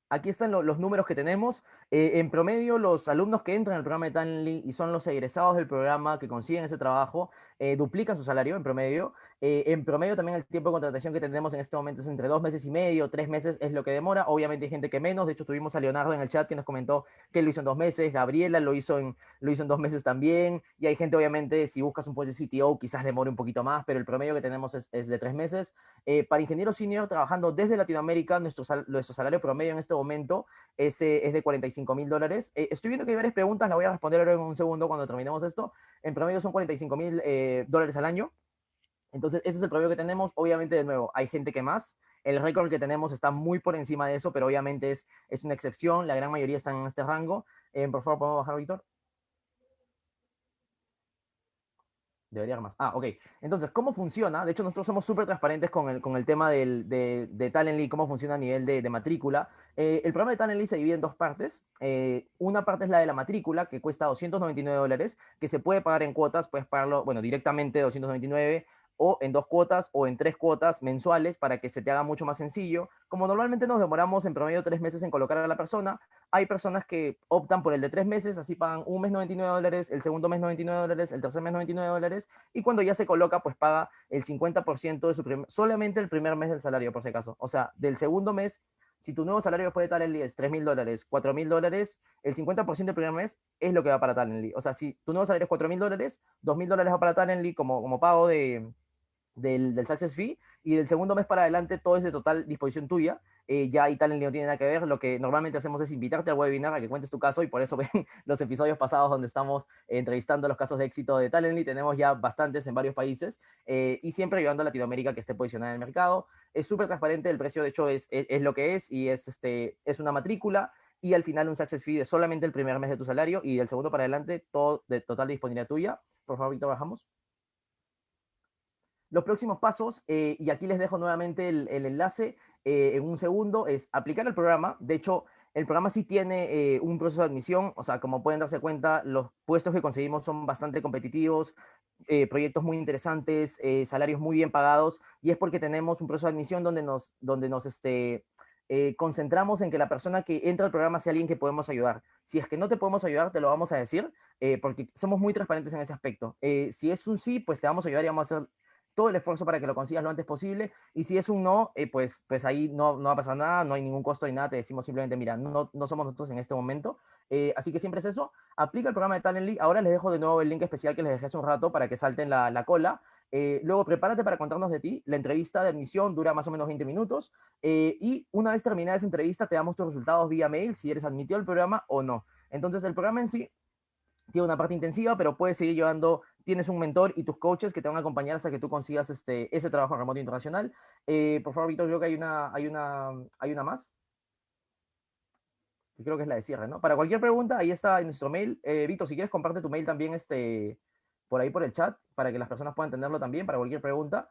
Aquí están los números que tenemos. En promedio, los alumnos que entran al programa de Talently y son los egresados del programa que consiguen ese trabajo, duplican su salario en promedio. En promedio también el tiempo de contratación que tenemos en este momento es entre 2 meses y medio, 3 meses es lo que demora. Obviamente hay gente que menos. De hecho, tuvimos a Leonardo en el chat que nos comentó que lo hizo en 2 meses. Gabriela lo hizo en 2 meses también. Y hay gente, obviamente, si buscas un puesto de CTO, quizás demore un poquito más, pero el promedio que tenemos es de 3 meses. Para ingeniero senior, trabajando desde Latinoamérica, nuestro salario promedio en este momento es de $45,000. Estoy viendo que hay varias preguntas, las voy a responder ahora en un segundo cuando terminemos esto. En promedio son $45,000 al año. Entonces, ese es el promedio que tenemos. Obviamente, de nuevo, hay gente que más. El récord que tenemos está muy por encima de eso, pero obviamente es una excepción. La gran mayoría están en este rango. Por favor, ¿podemos bajar, Víctor? Debería haber más. Ok. Entonces, ¿cómo funciona? De hecho, nosotros somos súper transparentes con el tema de Talently, cómo funciona a nivel de matrícula. El programa de Talently se divide en dos partes. Una parte es la de la matrícula, que cuesta $299, que se puede pagar en cuotas, puedes pagarlo, bueno, directamente 299 o en 2 cuotas o en 3 cuotas mensuales para que se te haga mucho más sencillo. Como normalmente nos demoramos en promedio 3 meses en colocar a la persona, hay personas que optan por el de 3 meses, así pagan un mes $99, el segundo mes $99, el tercer mes $99, y cuando ya se coloca, pues paga el 50% de solamente el primer mes del salario, por si acaso. O sea, del segundo mes, si tu nuevo salario después de Talently es $3,000, $4,000, el 50% del primer mes es lo que va para Talently. O sea, si tu nuevo salario es $4,000, $2,000 va para Talently como pago del success fee, y del segundo mes para adelante todo es de total disposición tuya. Ya ahí Talently no tiene nada que ver. Lo que normalmente hacemos es invitarte al webinar a que cuentes tu caso, y por eso ven los episodios pasados donde estamos entrevistando los casos de éxito de Talently. Tenemos ya bastantes en varios países, y siempre ayudando a Latinoamérica que esté posicionada en el mercado. Es súper transparente, el precio de hecho es lo que es, y es una matrícula, y al final un success fee de solamente el primer mes de tu salario, y del segundo para adelante todo de total disponibilidad tuya. Por favor, ahorita bajamos. Los próximos pasos, y aquí les dejo nuevamente el enlace en un segundo, es aplicar el programa. De hecho, el programa sí tiene un proceso de admisión. O sea, como pueden darse cuenta, los puestos que conseguimos son bastante competitivos, proyectos muy interesantes, salarios muy bien pagados, y es porque tenemos un proceso de admisión donde nos concentramos en que la persona que entra al programa sea alguien que podemos ayudar. Si es que no te podemos ayudar, te lo vamos a decir, porque somos muy transparentes en ese aspecto. Si es un sí, pues te vamos a ayudar y vamos a hacer todo el esfuerzo para que lo consigas lo antes posible. Y si es un no, pues ahí no va a pasar nada, no hay ningún costo ni nada, te decimos simplemente, mira, no somos nosotros en este momento. Así que siempre es eso. Aplica el programa de Talently. Ahora les dejo de nuevo el link especial que les dejé hace un rato para que salten la cola. Luego prepárate para contarnos de ti. La entrevista de admisión dura más o menos 20 minutos. Y una vez terminada esa entrevista, te damos tus resultados vía mail si eres admitido al programa o no. Entonces, el programa en sí tiene una parte intensiva, pero puedes seguir llevando, tienes un mentor y tus coaches que te van a acompañar hasta que tú consigas ese trabajo remoto internacional. Por favor, Víctor, creo que hay una más, que creo que es la de cierre, ¿no? Para cualquier pregunta, ahí está en nuestro mail. Víctor, si quieres, comparte tu mail también por ahí por el chat, para que las personas puedan tenerlo también, para cualquier pregunta.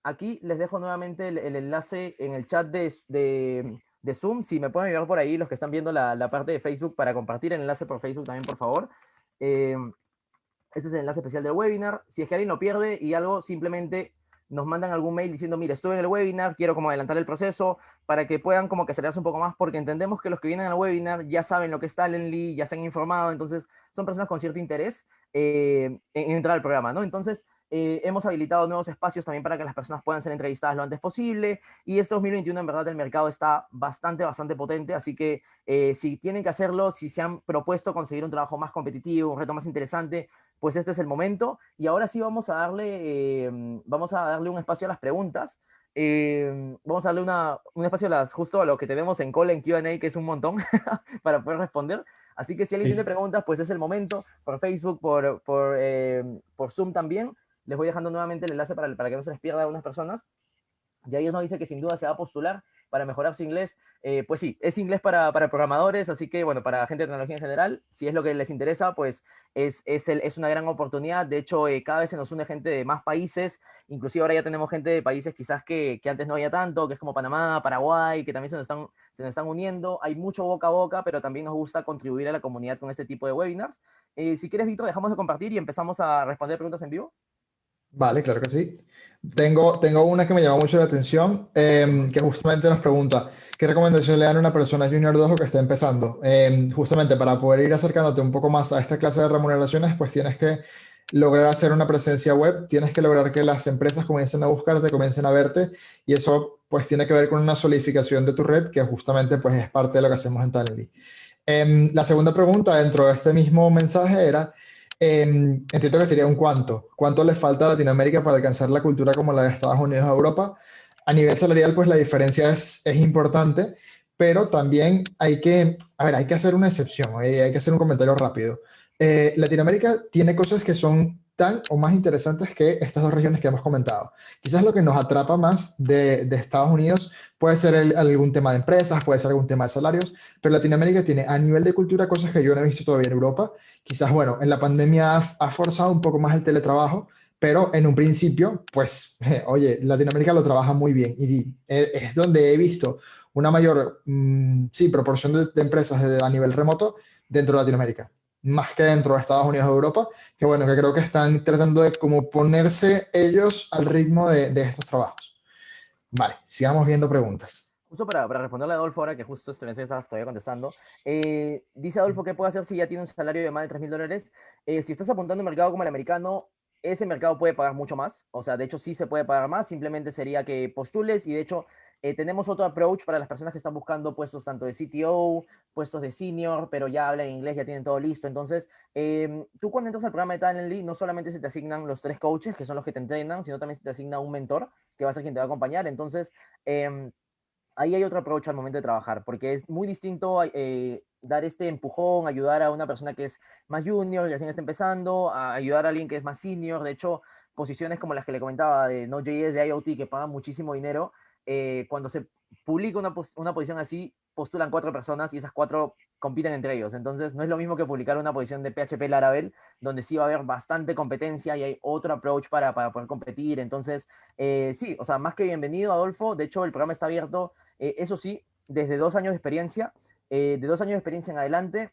Aquí les dejo nuevamente el enlace en el chat de Zoom. Si me pueden ayudar por ahí los que están viendo la parte de Facebook para compartir el enlace por Facebook también, por favor. Este es el enlace especial del webinar. Si es que alguien lo pierde y algo, simplemente nos mandan algún mail diciendo, mira, estuve en el webinar, quiero como adelantar el proceso, para que puedan como que acelerarse un poco más, porque entendemos que los que vienen al webinar ya saben lo que es Talently, ya se han informado, entonces son personas con cierto interés en entrar al programa, ¿no? Entonces, hemos habilitado nuevos espacios también para que las personas puedan ser entrevistadas lo antes posible, y este 2021 en verdad el mercado está bastante potente, así que si tienen que hacerlo, si se han propuesto conseguir un trabajo más competitivo, un reto más interesante, pues este es el momento. Y ahora sí vamos a darle un espacio a las preguntas. Vamos a darle un espacio justo a lo que tenemos en call en Q&A, que es un montón, para poder responder. Así que si alguien tiene Sí. preguntas, pues es el momento. Por Facebook, por Zoom también. Les voy dejando nuevamente el enlace para que no se les pierda a unas personas. Y ahí nos dice que sin duda se va a postular para mejorar su inglés. Pues sí, es inglés para programadores, así que bueno, para gente de tecnología en general, si es lo que les interesa, pues es una gran oportunidad. De hecho, cada vez se nos une gente de más países, inclusive ahora ya tenemos gente de países quizás que antes no había tanto, que es como Panamá, Paraguay, que también se nos están uniendo. Hay mucho boca a boca, pero también nos gusta contribuir a la comunidad con este tipo de webinars. Si quieres, Víctor, dejamos de compartir y empezamos a responder preguntas en vivo. Vale, claro que sí. Tengo una que me llama mucho la atención, que justamente nos pregunta, ¿Qué recomendación le dan a una persona junior 2 o que está empezando? Justamente para poder ir acercándote un poco más a esta clase de remuneraciones, pues tienes que lograr hacer una presencia web, tienes que lograr que las empresas comiencen a buscarte, comiencen a verte, y eso pues tiene que ver con una solidificación de tu red, que justamente pues es parte de lo que hacemos en Talently. La segunda pregunta dentro de este mismo mensaje era, entiendo que sería un cuánto. ¿Cuánto le falta a Latinoamérica para alcanzar la cultura como la de Estados Unidos a Europa? A nivel salarial, pues la diferencia es importante, pero también hay que, a ver, hay que hacer una excepción, hay que hacer un comentario rápido. Latinoamérica tiene cosas que son tan o más interesantes que estas dos regiones que hemos comentado. Quizás lo que nos atrapa más de Estados Unidos puede ser algún tema de empresas, puede ser algún tema de salarios, pero Latinoamérica tiene a nivel de cultura cosas que yo no he visto todavía en Europa. Quizás, bueno, en la pandemia ha forzado un poco más el teletrabajo, pero en un principio, pues, oye, Latinoamérica lo trabaja muy bien y es donde he visto una mayor, sí, proporción de empresas a nivel remoto dentro de Latinoamérica, más que dentro de Estados Unidos o Europa, que bueno, que creo que están tratando de como ponerse ellos al ritmo de estos trabajos. Vale, sigamos viendo preguntas. Justo para responderle a Adolfo ahora, que justo este mensaje estaba todavía contestando, dice Adolfo, ¿qué puede hacer si ya tiene un salario de más de $3,000? Si estás apuntando a un mercado como el americano, ese mercado puede pagar mucho más. O sea, de hecho sí se puede pagar más, simplemente sería que postules y de hecho tenemos otro approach para las personas que están buscando puestos tanto de CTO, puestos de senior, pero ya hablan inglés, ya tienen todo listo. Entonces, tú cuando entras al programa de Talently, no solamente se te asignan los 3 coaches, que son los que te entrenan, sino también se te asigna un mentor, que va a ser quien te va a acompañar. Entonces, ahí hay otro approach al momento de trabajar, porque es muy distinto dar este empujón, ayudar a una persona que es más junior, recién está empezando, a ayudar a alguien que es más senior. De hecho, posiciones como las que le comentaba de Node.js, de IoT, que pagan muchísimo dinero, cuando se publica una posición así, postulan 4 personas y esas 4 compiten entre ellos. Entonces, no es lo mismo que publicar una posición de PHP Laravel, donde sí va a haber bastante competencia y hay otro approach para poder competir. Entonces, sí, o sea, más que bienvenido, Adolfo. De hecho, el programa está abierto, eso sí, desde 2 años de experiencia. De 2 años de experiencia en adelante,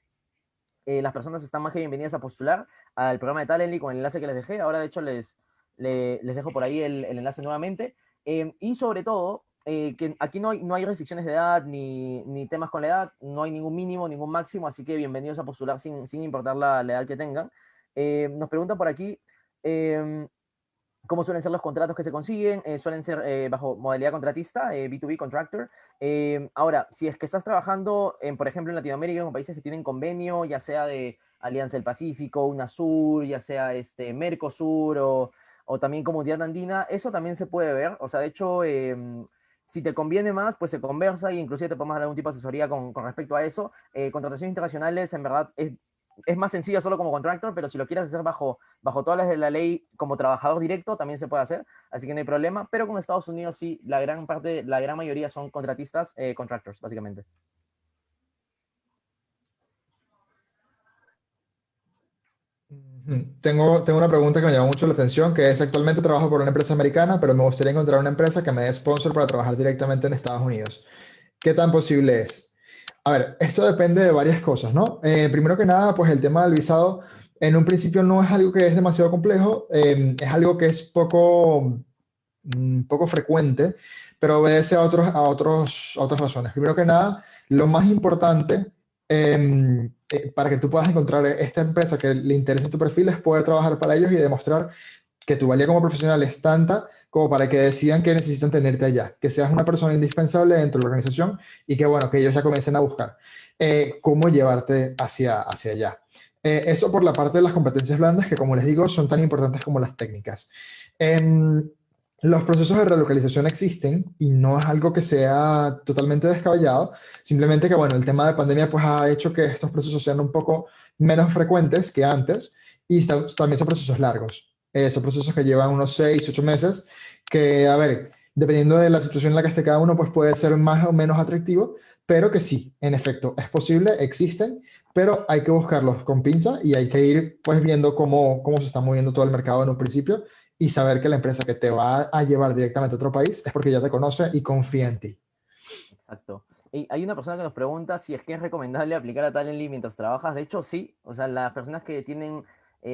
las personas están más que bienvenidas a postular al programa de Talently con el enlace que les dejé. Ahora, de hecho, les dejo por ahí el enlace nuevamente. Y sobre todo, que aquí no hay restricciones de edad ni temas con la edad, no hay ningún mínimo, ningún máximo, así que bienvenidos a postular sin importar la edad que tengan. Nos preguntan por aquí, cómo suelen ser los contratos que se consiguen. Suelen ser bajo modalidad contratista, B2B contractor. Ahora, si es que estás trabajando, por ejemplo, en Latinoamérica, en países que tienen convenio, ya sea de Alianza del Pacífico, UNASUR, ya sea Mercosur o también Comunidad Andina, eso también se puede ver. O sea, de hecho, si te conviene más, pues se conversa y inclusive te podemos dar algún tipo de asesoría con respecto a eso. Contrataciones internacionales, en verdad, es más sencillo solo como contractor, pero si lo quieres hacer bajo todas las de la ley como trabajador directo, también se puede hacer, así que no hay problema. Pero con Estados Unidos sí, la gran mayoría son contratistas, contractors, básicamente. Tengo una pregunta que me llama mucho la atención, que es actualmente trabajo por una empresa americana, pero me gustaría encontrar una empresa que me dé sponsor para trabajar directamente en Estados Unidos. ¿Qué tan posible es? A ver, esto depende de varias cosas, ¿no? Primero que nada, pues el tema del visado en un principio no es algo que es demasiado complejo, es algo que es poco frecuente, pero obedece a otras razones. Primero que nada, lo más importante para que tú puedas encontrar esta empresa que le interese tu perfil es poder trabajar para ellos y demostrar que tu valía como profesional es tanta como para que decidan que necesitan tenerte allá, que seas una persona indispensable dentro de la organización y que, bueno, que ellos ya comiencen a buscar cómo llevarte hacia allá. Eso por la parte de las competencias blandas, que como les digo, son tan importantes como las técnicas. Em, los procesos de relocalización existen y no es algo que sea totalmente descabellado, simplemente que, bueno, el tema de pandemia pues ha hecho que estos procesos sean un poco menos frecuentes que antes y también son procesos largos. Son procesos que llevan unos 6, 8 meses, que, a ver, dependiendo de la situación en la que esté cada uno, pues puede ser más o menos atractivo, pero que sí, en efecto, es posible, existen, pero hay que buscarlos con pinza y hay que ir pues viendo cómo se está moviendo todo el mercado en un principio y saber que la empresa que te va a llevar directamente a otro país es porque ya te conoce y confía en ti. Exacto. Y hay una persona que nos pregunta si es que es recomendable aplicar a Talently mientras trabajas. De hecho, sí. O sea, las personas que tienen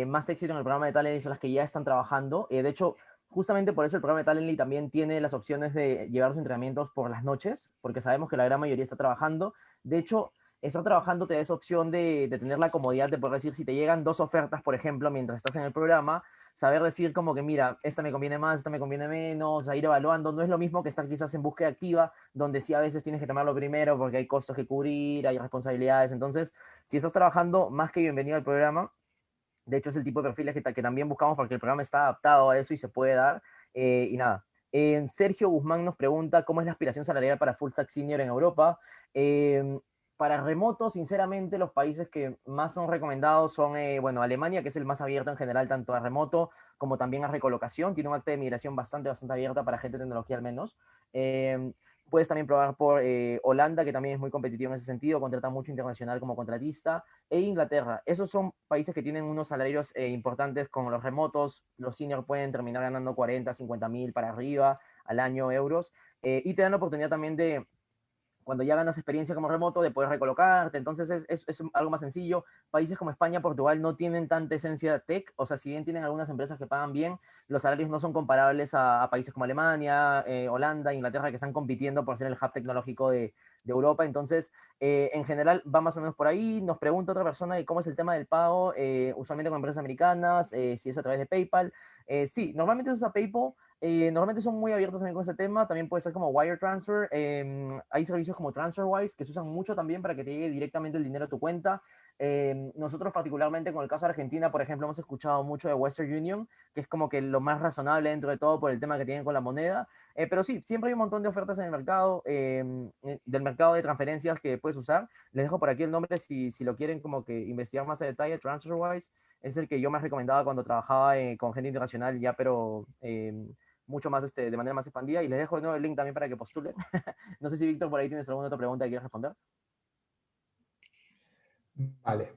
más éxito en el programa de Talently son las que ya están trabajando. De hecho, Justamente por eso el programa de Talently también tiene las opciones de llevar los entrenamientos por las noches, porque sabemos que la gran mayoría está trabajando. De hecho, estar trabajando te da esa opción de tener la comodidad de poder decir, si te llegan dos ofertas, por ejemplo, mientras estás en el programa, saber decir como que, mira, esta me conviene más, esta me conviene menos, a ir evaluando. No es lo mismo que estar quizás en búsqueda activa, donde sí a veces tienes que tomarlo primero porque hay costos que cubrir, hay responsabilidades. Entonces, si estás trabajando, más que bienvenido al programa. De hecho, es el tipo de perfiles que también buscamos porque el programa está adaptado a eso y se puede dar. Y nada. Sergio Guzmán nos pregunta cómo es la aspiración salarial para Full Stack Senior en Europa. Eh, para remoto, sinceramente, los países que más son recomendados son, bueno, Alemania, que es el más abierto en general, tanto a remoto como también a recolocación. Tiene un acta de migración bastante abierta para gente de tecnología al menos. Eh, Puedes también probar por Holanda, que también es muy competitivo en ese sentido, contrata mucho internacional como contratista, e Inglaterra. Esos son países que tienen unos salarios importantes con los remotos. Los seniors pueden terminar ganando 40, 50 mil para arriba al año euros, y te dan la oportunidad también de, cuando ya ganas experiencia como remoto, de poder recolocarte. Entonces es algo más sencillo. Países como España, Portugal no tienen tanta esencia tech, o sea, si bien tienen algunas empresas que pagan bien, los salarios no son comparables a países como Alemania, Holanda, Inglaterra, que están compitiendo por ser el hub tecnológico de Europa. Entonces, en general, va más o menos por ahí. Nos pregunta otra persona de cómo es el tema del pago, usualmente con empresas americanas, si es a través de PayPal. Sí, normalmente se usa PayPal. Normalmente son muy abiertos también con ese tema. También puede ser como wire transfer. Hay servicios como TransferWise que se usan mucho también para que te llegue directamente el dinero a tu cuenta. Nosotros particularmente con el caso de Argentina, por ejemplo, hemos escuchado mucho de Western Union, que es como que lo más razonable dentro de todo por el tema que tienen con la moneda. Pero sí, siempre hay un montón de ofertas en el mercado, del mercado de transferencias que puedes usar. Les dejo por aquí el nombre si lo quieren como que investigar más a detalle. TransferWise es el que yo más recomendaba cuando trabajaba con gente internacional ya, pero mucho más de manera más expandida. Y les dejo de nuevo el link también para que postulen. No sé si Víctor por ahí tienes alguna otra pregunta que quieras responder. Vale.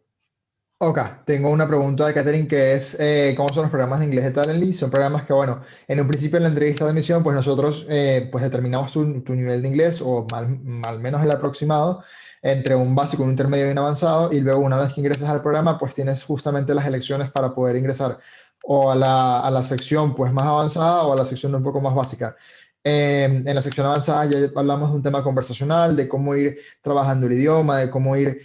Ok, tengo una pregunta de Catherine que es, ¿cómo son los programas de inglés de Talently? Son programas que, bueno, en un principio en la entrevista de admisión, pues nosotros pues determinamos tu nivel de inglés o al menos el aproximado entre un básico, un intermedio y un avanzado, y luego una vez que ingresas al programa, pues tienes justamente las elecciones para poder ingresar o a la sección pues más avanzada o a la sección un poco más básica. En la sección avanzada ya hablamos de un tema conversacional, de cómo ir trabajando el idioma, de cómo ir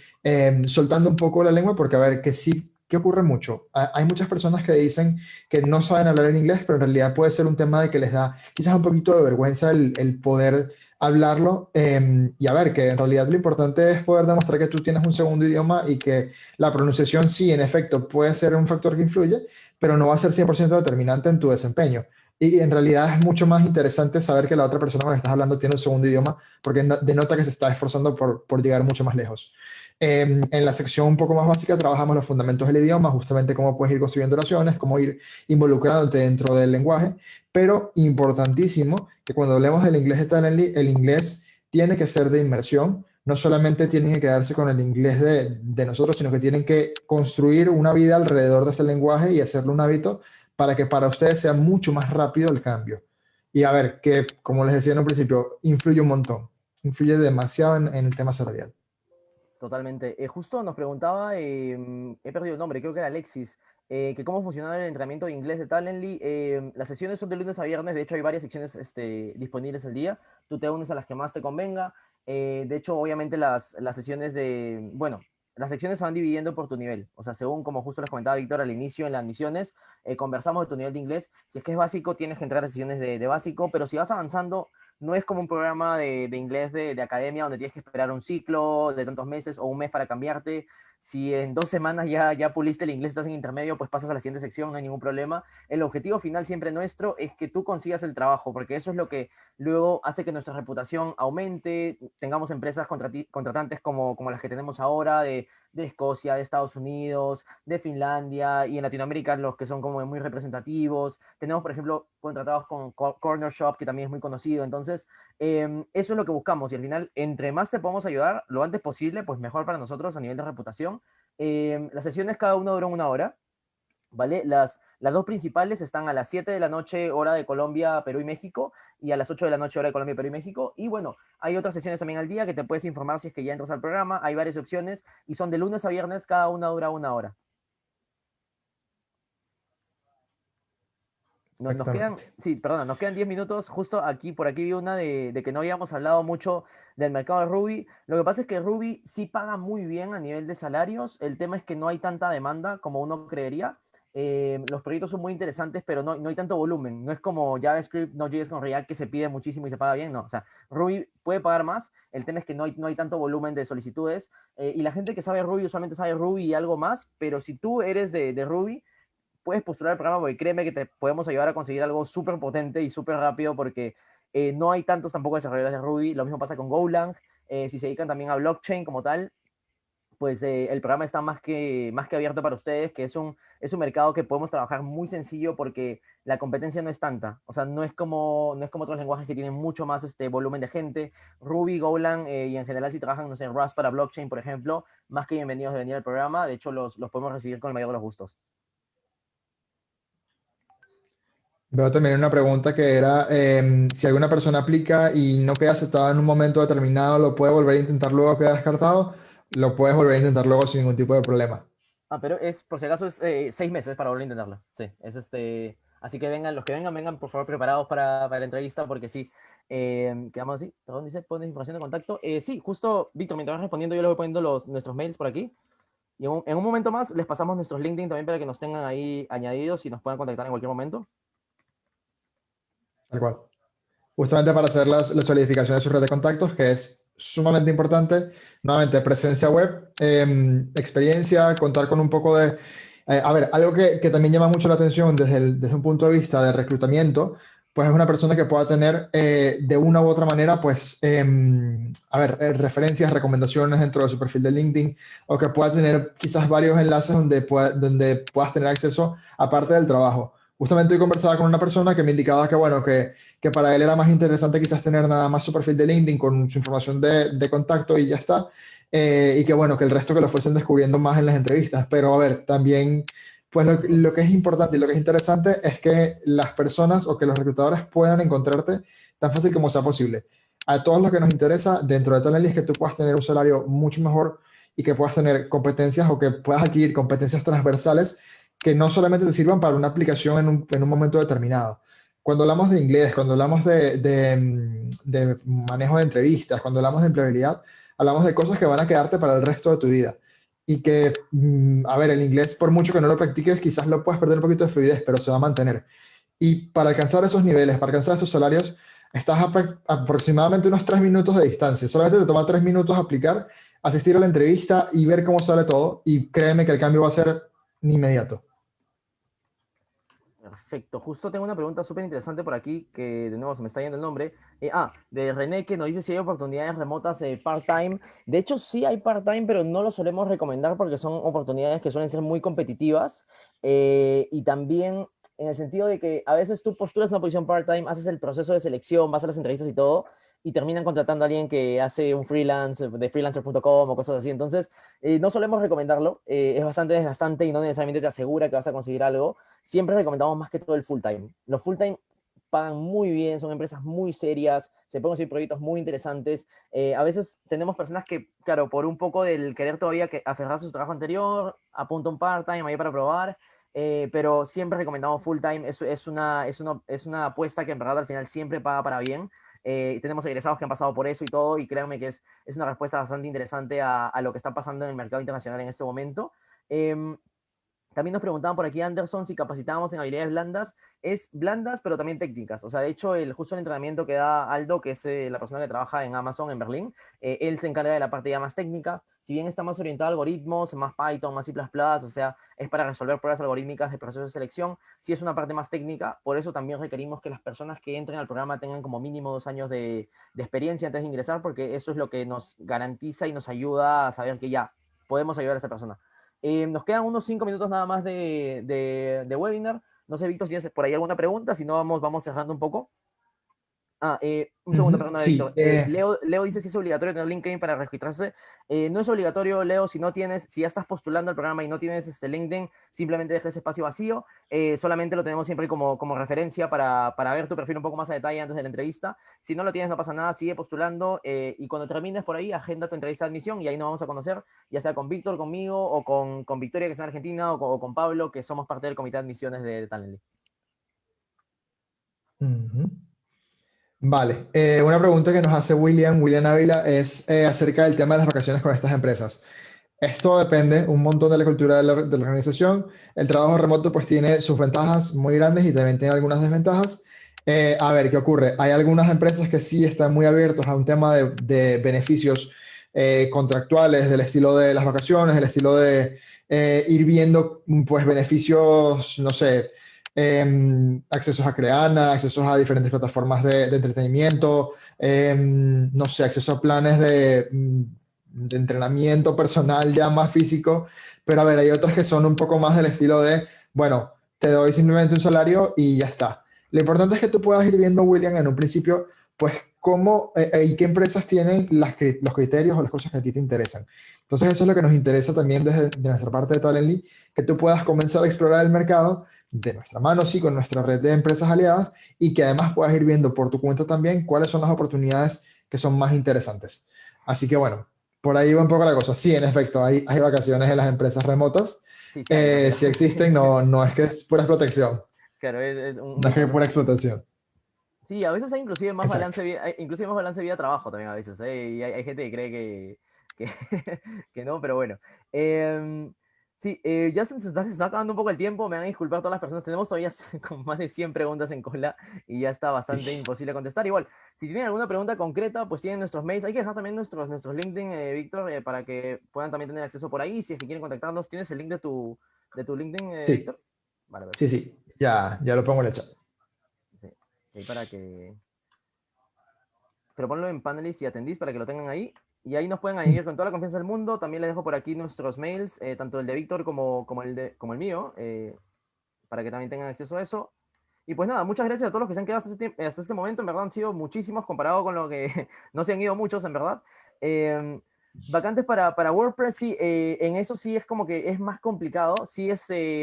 soltando un poco la lengua, porque a ver, que sí, que ocurre mucho. Hay muchas personas que dicen que no saben hablar en inglés, pero en realidad puede ser un tema de que les da quizás un poquito de vergüenza el poder hablarlo. Y a ver, que en realidad lo importante es poder demostrar que tú tienes un segundo idioma y que la pronunciación sí, en efecto, puede ser un factor que influye, pero no va a ser 100% determinante en tu desempeño. Y en realidad es mucho más interesante saber que la otra persona con la que estás hablando tiene un segundo idioma, porque denota que se está esforzando por llegar mucho más lejos. En la sección un poco más básica trabajamos los fundamentos del idioma, justamente cómo puedes ir construyendo oraciones, cómo ir involucrándote dentro del lenguaje, pero importantísimo que cuando hablemos del inglés de Talently, el inglés tiene que ser de inmersión, no solamente tienen que quedarse con el inglés de nosotros, sino que tienen que construir una vida alrededor de ese lenguaje y hacerlo un hábito para que para ustedes sea mucho más rápido el cambio. Y a ver, que como les decía en un principio, influye un montón, influye demasiado en el tema salarial. Totalmente. Justo nos preguntaba, he perdido el nombre, creo que era Alexis, que cómo funcionaba el entrenamiento de inglés de Talently. Las sesiones son de lunes a viernes, de hecho hay varias secciones disponibles al día. Tú te unes a las que más te convenga. De hecho, obviamente las sesiones bueno, las secciones se van dividiendo por tu nivel. O sea, según como justo les comentaba Víctor al inicio en las misiones, conversamos de tu nivel de inglés. Si es que es básico, tienes que entrar a sesiones de básico, pero si vas avanzando no es como un programa de inglés de academia donde tienes que esperar un ciclo de tantos meses o un mes para cambiarte. Si en 2 semanas ya puliste el inglés, estás en intermedio, pues pasas a la siguiente sección, no hay ningún problema. El objetivo final siempre nuestro es que tú consigas el trabajo, porque eso es lo que luego hace que nuestra reputación aumente, tengamos empresas contratantes como las que tenemos ahora, de Escocia, de Estados Unidos, de Finlandia y en Latinoamérica los que son como muy representativos. Tenemos, por ejemplo, contratados con Corner Shop, que también es muy conocido. Entonces, eso es lo que buscamos y al final, entre más te podemos ayudar lo antes posible, pues mejor para nosotros a nivel de reputación. Las sesiones cada una duran 1 hora. ¿Vale? Las dos principales están a las 7 de la noche, hora de Colombia, Perú y México, y a las 8 de la noche, hora de Colombia, Perú y México. Y bueno, hay otras sesiones también al día que te puedes informar si es que ya entras al programa. Hay varias opciones y son de lunes a viernes, cada una dura 1 hora. Nos quedan, Exactamente. sí, perdona, nos quedan 10 minutos. Justo aquí, por aquí vi una de que no habíamos hablado mucho del mercado de Ruby. Lo que pasa es que Ruby sí paga muy bien a nivel de salarios. El tema es que no hay tanta demanda como uno creería. Los proyectos son muy interesantes, pero no hay tanto volumen. No es como JavaScript, Node.js con React que se pide muchísimo y se paga bien. No, o sea, Ruby puede pagar más. El tema es que no hay tanto volumen de solicitudes. Y la gente que sabe Ruby usualmente sabe Ruby y algo más, pero si tú eres de Ruby puedes postular el programa porque créeme que te podemos ayudar a conseguir algo súper potente y súper rápido porque no hay tantos tampoco desarrolladores de Ruby. Lo mismo pasa con Golang. Si se dedican también a blockchain como tal, pues el programa está más que abierto para ustedes, que es un mercado que podemos trabajar muy sencillo porque la competencia no es tanta. O sea, no es como otros lenguajes que tienen mucho más volumen de gente. Ruby, Golang y en general si trabajan, no sé, Rust para blockchain, por ejemplo, más que bienvenidos de venir al programa. De hecho, los podemos recibir con el mayor de los gustos. Veo también una pregunta que era si alguna persona aplica y no queda aceptada en un momento determinado, ¿lo puede volver a intentar luego queda descartado? Lo puedes volver a intentar luego sin ningún tipo de problema. Pero por si acaso es 6 meses para volver a intentarlo. Sí, Así que vengan, los que vengan, por favor, preparados para la entrevista, porque sí. Quedamos así. Perdón, dice, pones información de contacto. Sí, justo, Víctor, mientras vas respondiendo, yo les voy poniendo nuestros mails por aquí. Y en un momento más les pasamos nuestros LinkedIn también para que nos tengan ahí añadidos y nos puedan contactar en cualquier momento. Tal cual. Justamente para hacer la solidificación de su red de contactos, que es sumamente importante. Nuevamente, presencia web, experiencia, contar con un poco de... a ver, algo que también llama mucho la atención desde un punto de vista de reclutamiento, pues es una persona que pueda tener de una u otra manera, pues, a ver, referencias, recomendaciones dentro de su perfil de LinkedIn, o que pueda tener quizás varios enlaces donde puedas tener acceso aparte del trabajo. Justamente hoy conversaba con una persona que me indicaba que, bueno, que para él era más interesante quizás tener nada más su perfil de LinkedIn con su información de contacto y ya está. Y que bueno, que el resto que lo fuesen descubriendo más en las entrevistas. Pero a ver, también, pues lo que es importante y lo que es interesante es que las personas o que los reclutadores puedan encontrarte tan fácil como sea posible. A todos los que nos interesa dentro de Talently es que tú puedas tener un salario mucho mejor y que puedas tener competencias o que puedas adquirir competencias transversales que no solamente te sirvan para una aplicación en un momento determinado. Cuando hablamos de inglés, cuando hablamos de manejo de entrevistas, cuando hablamos de empleabilidad, hablamos de cosas que van a quedarte para el resto de tu vida. Y que, a ver, el inglés, por mucho que no lo practiques, quizás lo puedas perder un poquito de fluidez, pero se va a mantener. Y para alcanzar esos niveles, para alcanzar estos salarios, estás aproximadamente unos 3 minutos de distancia. Solamente te toma 3 minutos aplicar, asistir a la entrevista y ver cómo sale todo. Y créeme que el cambio va a ser inmediato. Perfecto. Justo tengo una pregunta súper interesante por aquí, que de nuevo se me está yendo el nombre. De René, que nos dice si hay oportunidades remotas part-time. De hecho, sí hay part-time, pero no lo solemos recomendar porque son oportunidades que suelen ser muy competitivas. Y también en el sentido de que a veces tú postulas una posición part-time, haces el proceso de selección, vas a las entrevistas y todo, y terminan contratando a alguien que hace un freelance de freelancer.com o cosas así. Entonces, no solemos recomendarlo. Es bastante desgastante y no necesariamente te asegura que vas a conseguir algo. Siempre recomendamos más que todo el full time. Los full time pagan muy bien, son empresas muy serias, se pueden conseguir proyectos muy interesantes. A veces tenemos personas que, claro, por un poco del querer todavía que aferrarse a su trabajo anterior, apunta un part-time ahí para probar, pero siempre recomendamos full time. Es una apuesta que en verdad al final siempre paga para bien. Tenemos egresados que han pasado por eso y todo, y créanme que es una respuesta bastante interesante a lo que está pasando en el mercado internacional en este momento. Eh, También nos preguntaban por aquí, Anderson, si capacitábamos en habilidades blandas. Es blandas, pero también técnicas. O sea, de hecho, justo el entrenamiento que da Aldo, que es la persona que trabaja en Amazon, en Berlín, él se encarga de la parte ya más técnica. Si bien está más orientado a algoritmos, más Python, más C++, o sea, es para resolver pruebas algorítmicas de procesos de selección. Sí es una parte más técnica, por eso también requerimos que las personas que entren al programa tengan como mínimo 2 años de experiencia antes de ingresar, porque eso es lo que nos garantiza y nos ayuda a saber que ya podemos ayudar a esa persona. Nos quedan unos 5 minutos nada más de webinar. No sé, Víctor, si tienes por ahí alguna pregunta, si no, vamos cerrando un poco. Un segundo, Ujú, perdón, sí, Víctor. Leo dice si es obligatorio tener LinkedIn para registrarse. No es obligatorio, Leo, si ya estás postulando al programa y no tienes LinkedIn, simplemente deja ese espacio vacío. Solamente lo tenemos siempre como referencia para ver tu perfil un poco más a detalle antes de la entrevista. Si no lo tienes, no pasa nada, sigue postulando y cuando termines por ahí, agenda tu entrevista de admisión y ahí nos vamos a conocer, ya sea con Víctor, conmigo o con Victoria, que está en Argentina, o con Pablo, que somos parte del comité de admisiones de Talently. Ujú. Vale, una pregunta que nos hace William Ávila es acerca del tema de las vacaciones con estas empresas. Esto depende un montón de la cultura de la organización. El trabajo remoto pues tiene sus ventajas muy grandes y también tiene algunas desventajas. A ver, ¿qué ocurre? Hay algunas empresas que sí están muy abiertos a un tema de beneficios contractuales del estilo de las vacaciones, del estilo de ir viendo pues beneficios, no sé, accesos a Creana, accesos a diferentes plataformas de entretenimiento, no sé, acceso a planes de entrenamiento personal ya más físico, pero a ver, hay otras que son un poco más del estilo de, bueno, te doy simplemente un salario y ya está. Lo importante es que tú puedas ir viendo, William, en un principio, pues cómo y qué empresas tienen los criterios o las cosas que a ti te interesan. Entonces, eso es lo que nos interesa también desde de nuestra parte de Talently, que tú puedas comenzar a explorar el mercado de nuestra mano, sí, con nuestra red de empresas aliadas y que además puedas ir viendo por tu cuenta también cuáles son las oportunidades que son más interesantes. Así que bueno, por ahí va un poco la cosa. Sí, en efecto, hay vacaciones en las empresas remotas. Sí, sí hay, ¿no? Pero Sí existen, no, no es que es pura protección, claro, es no es que es pura explotación. Sí, a veces hay inclusive más Exacto. balance, inclusive más balance vida-trabajo también a veces, ¿eh? Y hay gente que cree que, que no, pero bueno. Sí, ya se está acabando un poco el tiempo, me van a disculpar todas las personas, tenemos todavía con más de 100 preguntas en cola y ya está bastante Sí. imposible contestar. Igual, si tienen alguna pregunta concreta, pues tienen nuestros mails, hay que dejar también nuestros LinkedIn, Víctor, para que puedan también tener acceso por ahí, si es que quieren contactarnos. ¿Tienes el link de tu LinkedIn, Sí, Víctor? Vale, sí, perfecto. sí, ya lo pongo en el chat. Sí. Ahí para que pero ponlo en panelis y atendís para que lo tengan ahí. Y ahí nos pueden añadir con toda la confianza del mundo. También les dejo por aquí nuestros mails, tanto el de Víctor como el mío, para que también tengan acceso a eso. Y pues nada, muchas gracias a todos los que se han quedado hasta este momento. En verdad han sido muchísimos comparado con lo que no se han ido muchos, en verdad. Eh, Vacantes para WordPress, sí, en eso sí es como que es más complicado. Sí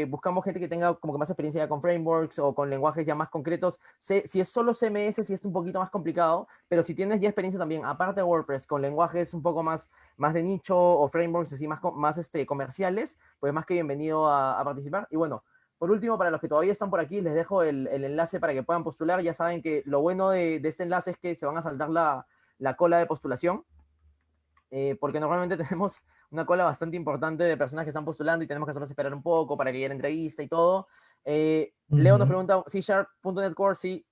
buscamos gente que tenga como que más experiencia ya con frameworks o con lenguajes ya más concretos. Si es solo CMS, sí es un poquito más complicado, pero si tienes ya experiencia también, aparte de WordPress, con lenguajes un poco más de nicho o frameworks así más comerciales, pues más que bienvenido a participar. Y bueno, por último, para los que todavía están por aquí, les dejo el enlace para que puedan postular. Ya saben que lo bueno de este enlace es que se van a saltar la cola de postulación, porque normalmente tenemos una cola bastante importante de personas que están postulando y tenemos que hacerlos esperar un poco para que llegue la entrevista y todo. Leo nos Ujú. pregunta, C#.NET Core, sí,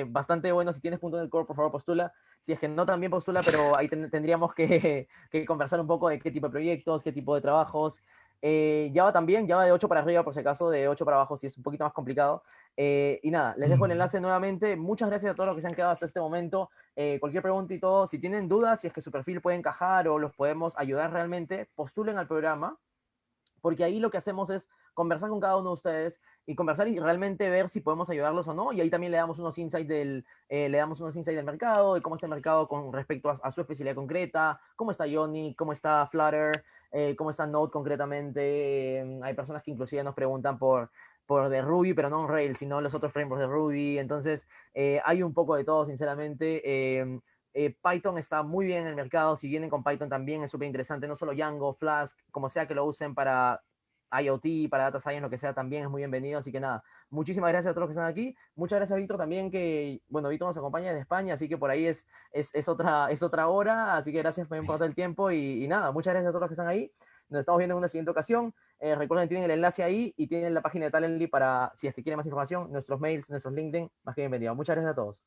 bastante bueno. Si tienes .NET Core, por favor, postula. Si es que no, también postula, pero ahí tendríamos que conversar un poco de qué tipo de proyectos, qué tipo de trabajos. Java también, Java de 8 para arriba, por si acaso, de 8 para abajo, si es un poquito más complicado. Y nada, les dejo el Ujú. enlace nuevamente. Muchas gracias a todos los que se han quedado hasta este momento. Cualquier pregunta y todo, si tienen dudas, si es que su perfil puede encajar o los podemos ayudar realmente, postulen al programa, porque ahí lo que hacemos es conversar con cada uno de ustedes y conversar y realmente ver si podemos ayudarlos o no. Y ahí también le damos unos insights del mercado, de cómo está el mercado con respecto a su especialidad concreta, cómo está Ionic, cómo está Flutter, cómo está Node concretamente. Hay personas que inclusive nos preguntan por de Ruby, pero no en Rails, sino los otros frameworks de Ruby. Entonces, hay un poco de todo, sinceramente. Python está muy bien en el mercado. Si vienen con Python también es súper interesante. No solo Django, Flask, como sea que lo usen para IoT, para Data Science, lo que sea, también es muy bienvenido. Así que nada, muchísimas gracias a todos los que están aquí. Muchas gracias, Víctor, también, que, bueno, Víctor nos acompaña desde España, así que por ahí es otra hora. Así que gracias también por todo el tiempo. Y nada, muchas gracias a todos los que están ahí. Nos estamos viendo en una siguiente ocasión. Recuerden que tienen el enlace ahí y tienen la página de Talently para, si es que quieren más información, nuestros mails, nuestros LinkedIn, más que bienvenido. Muchas gracias a todos.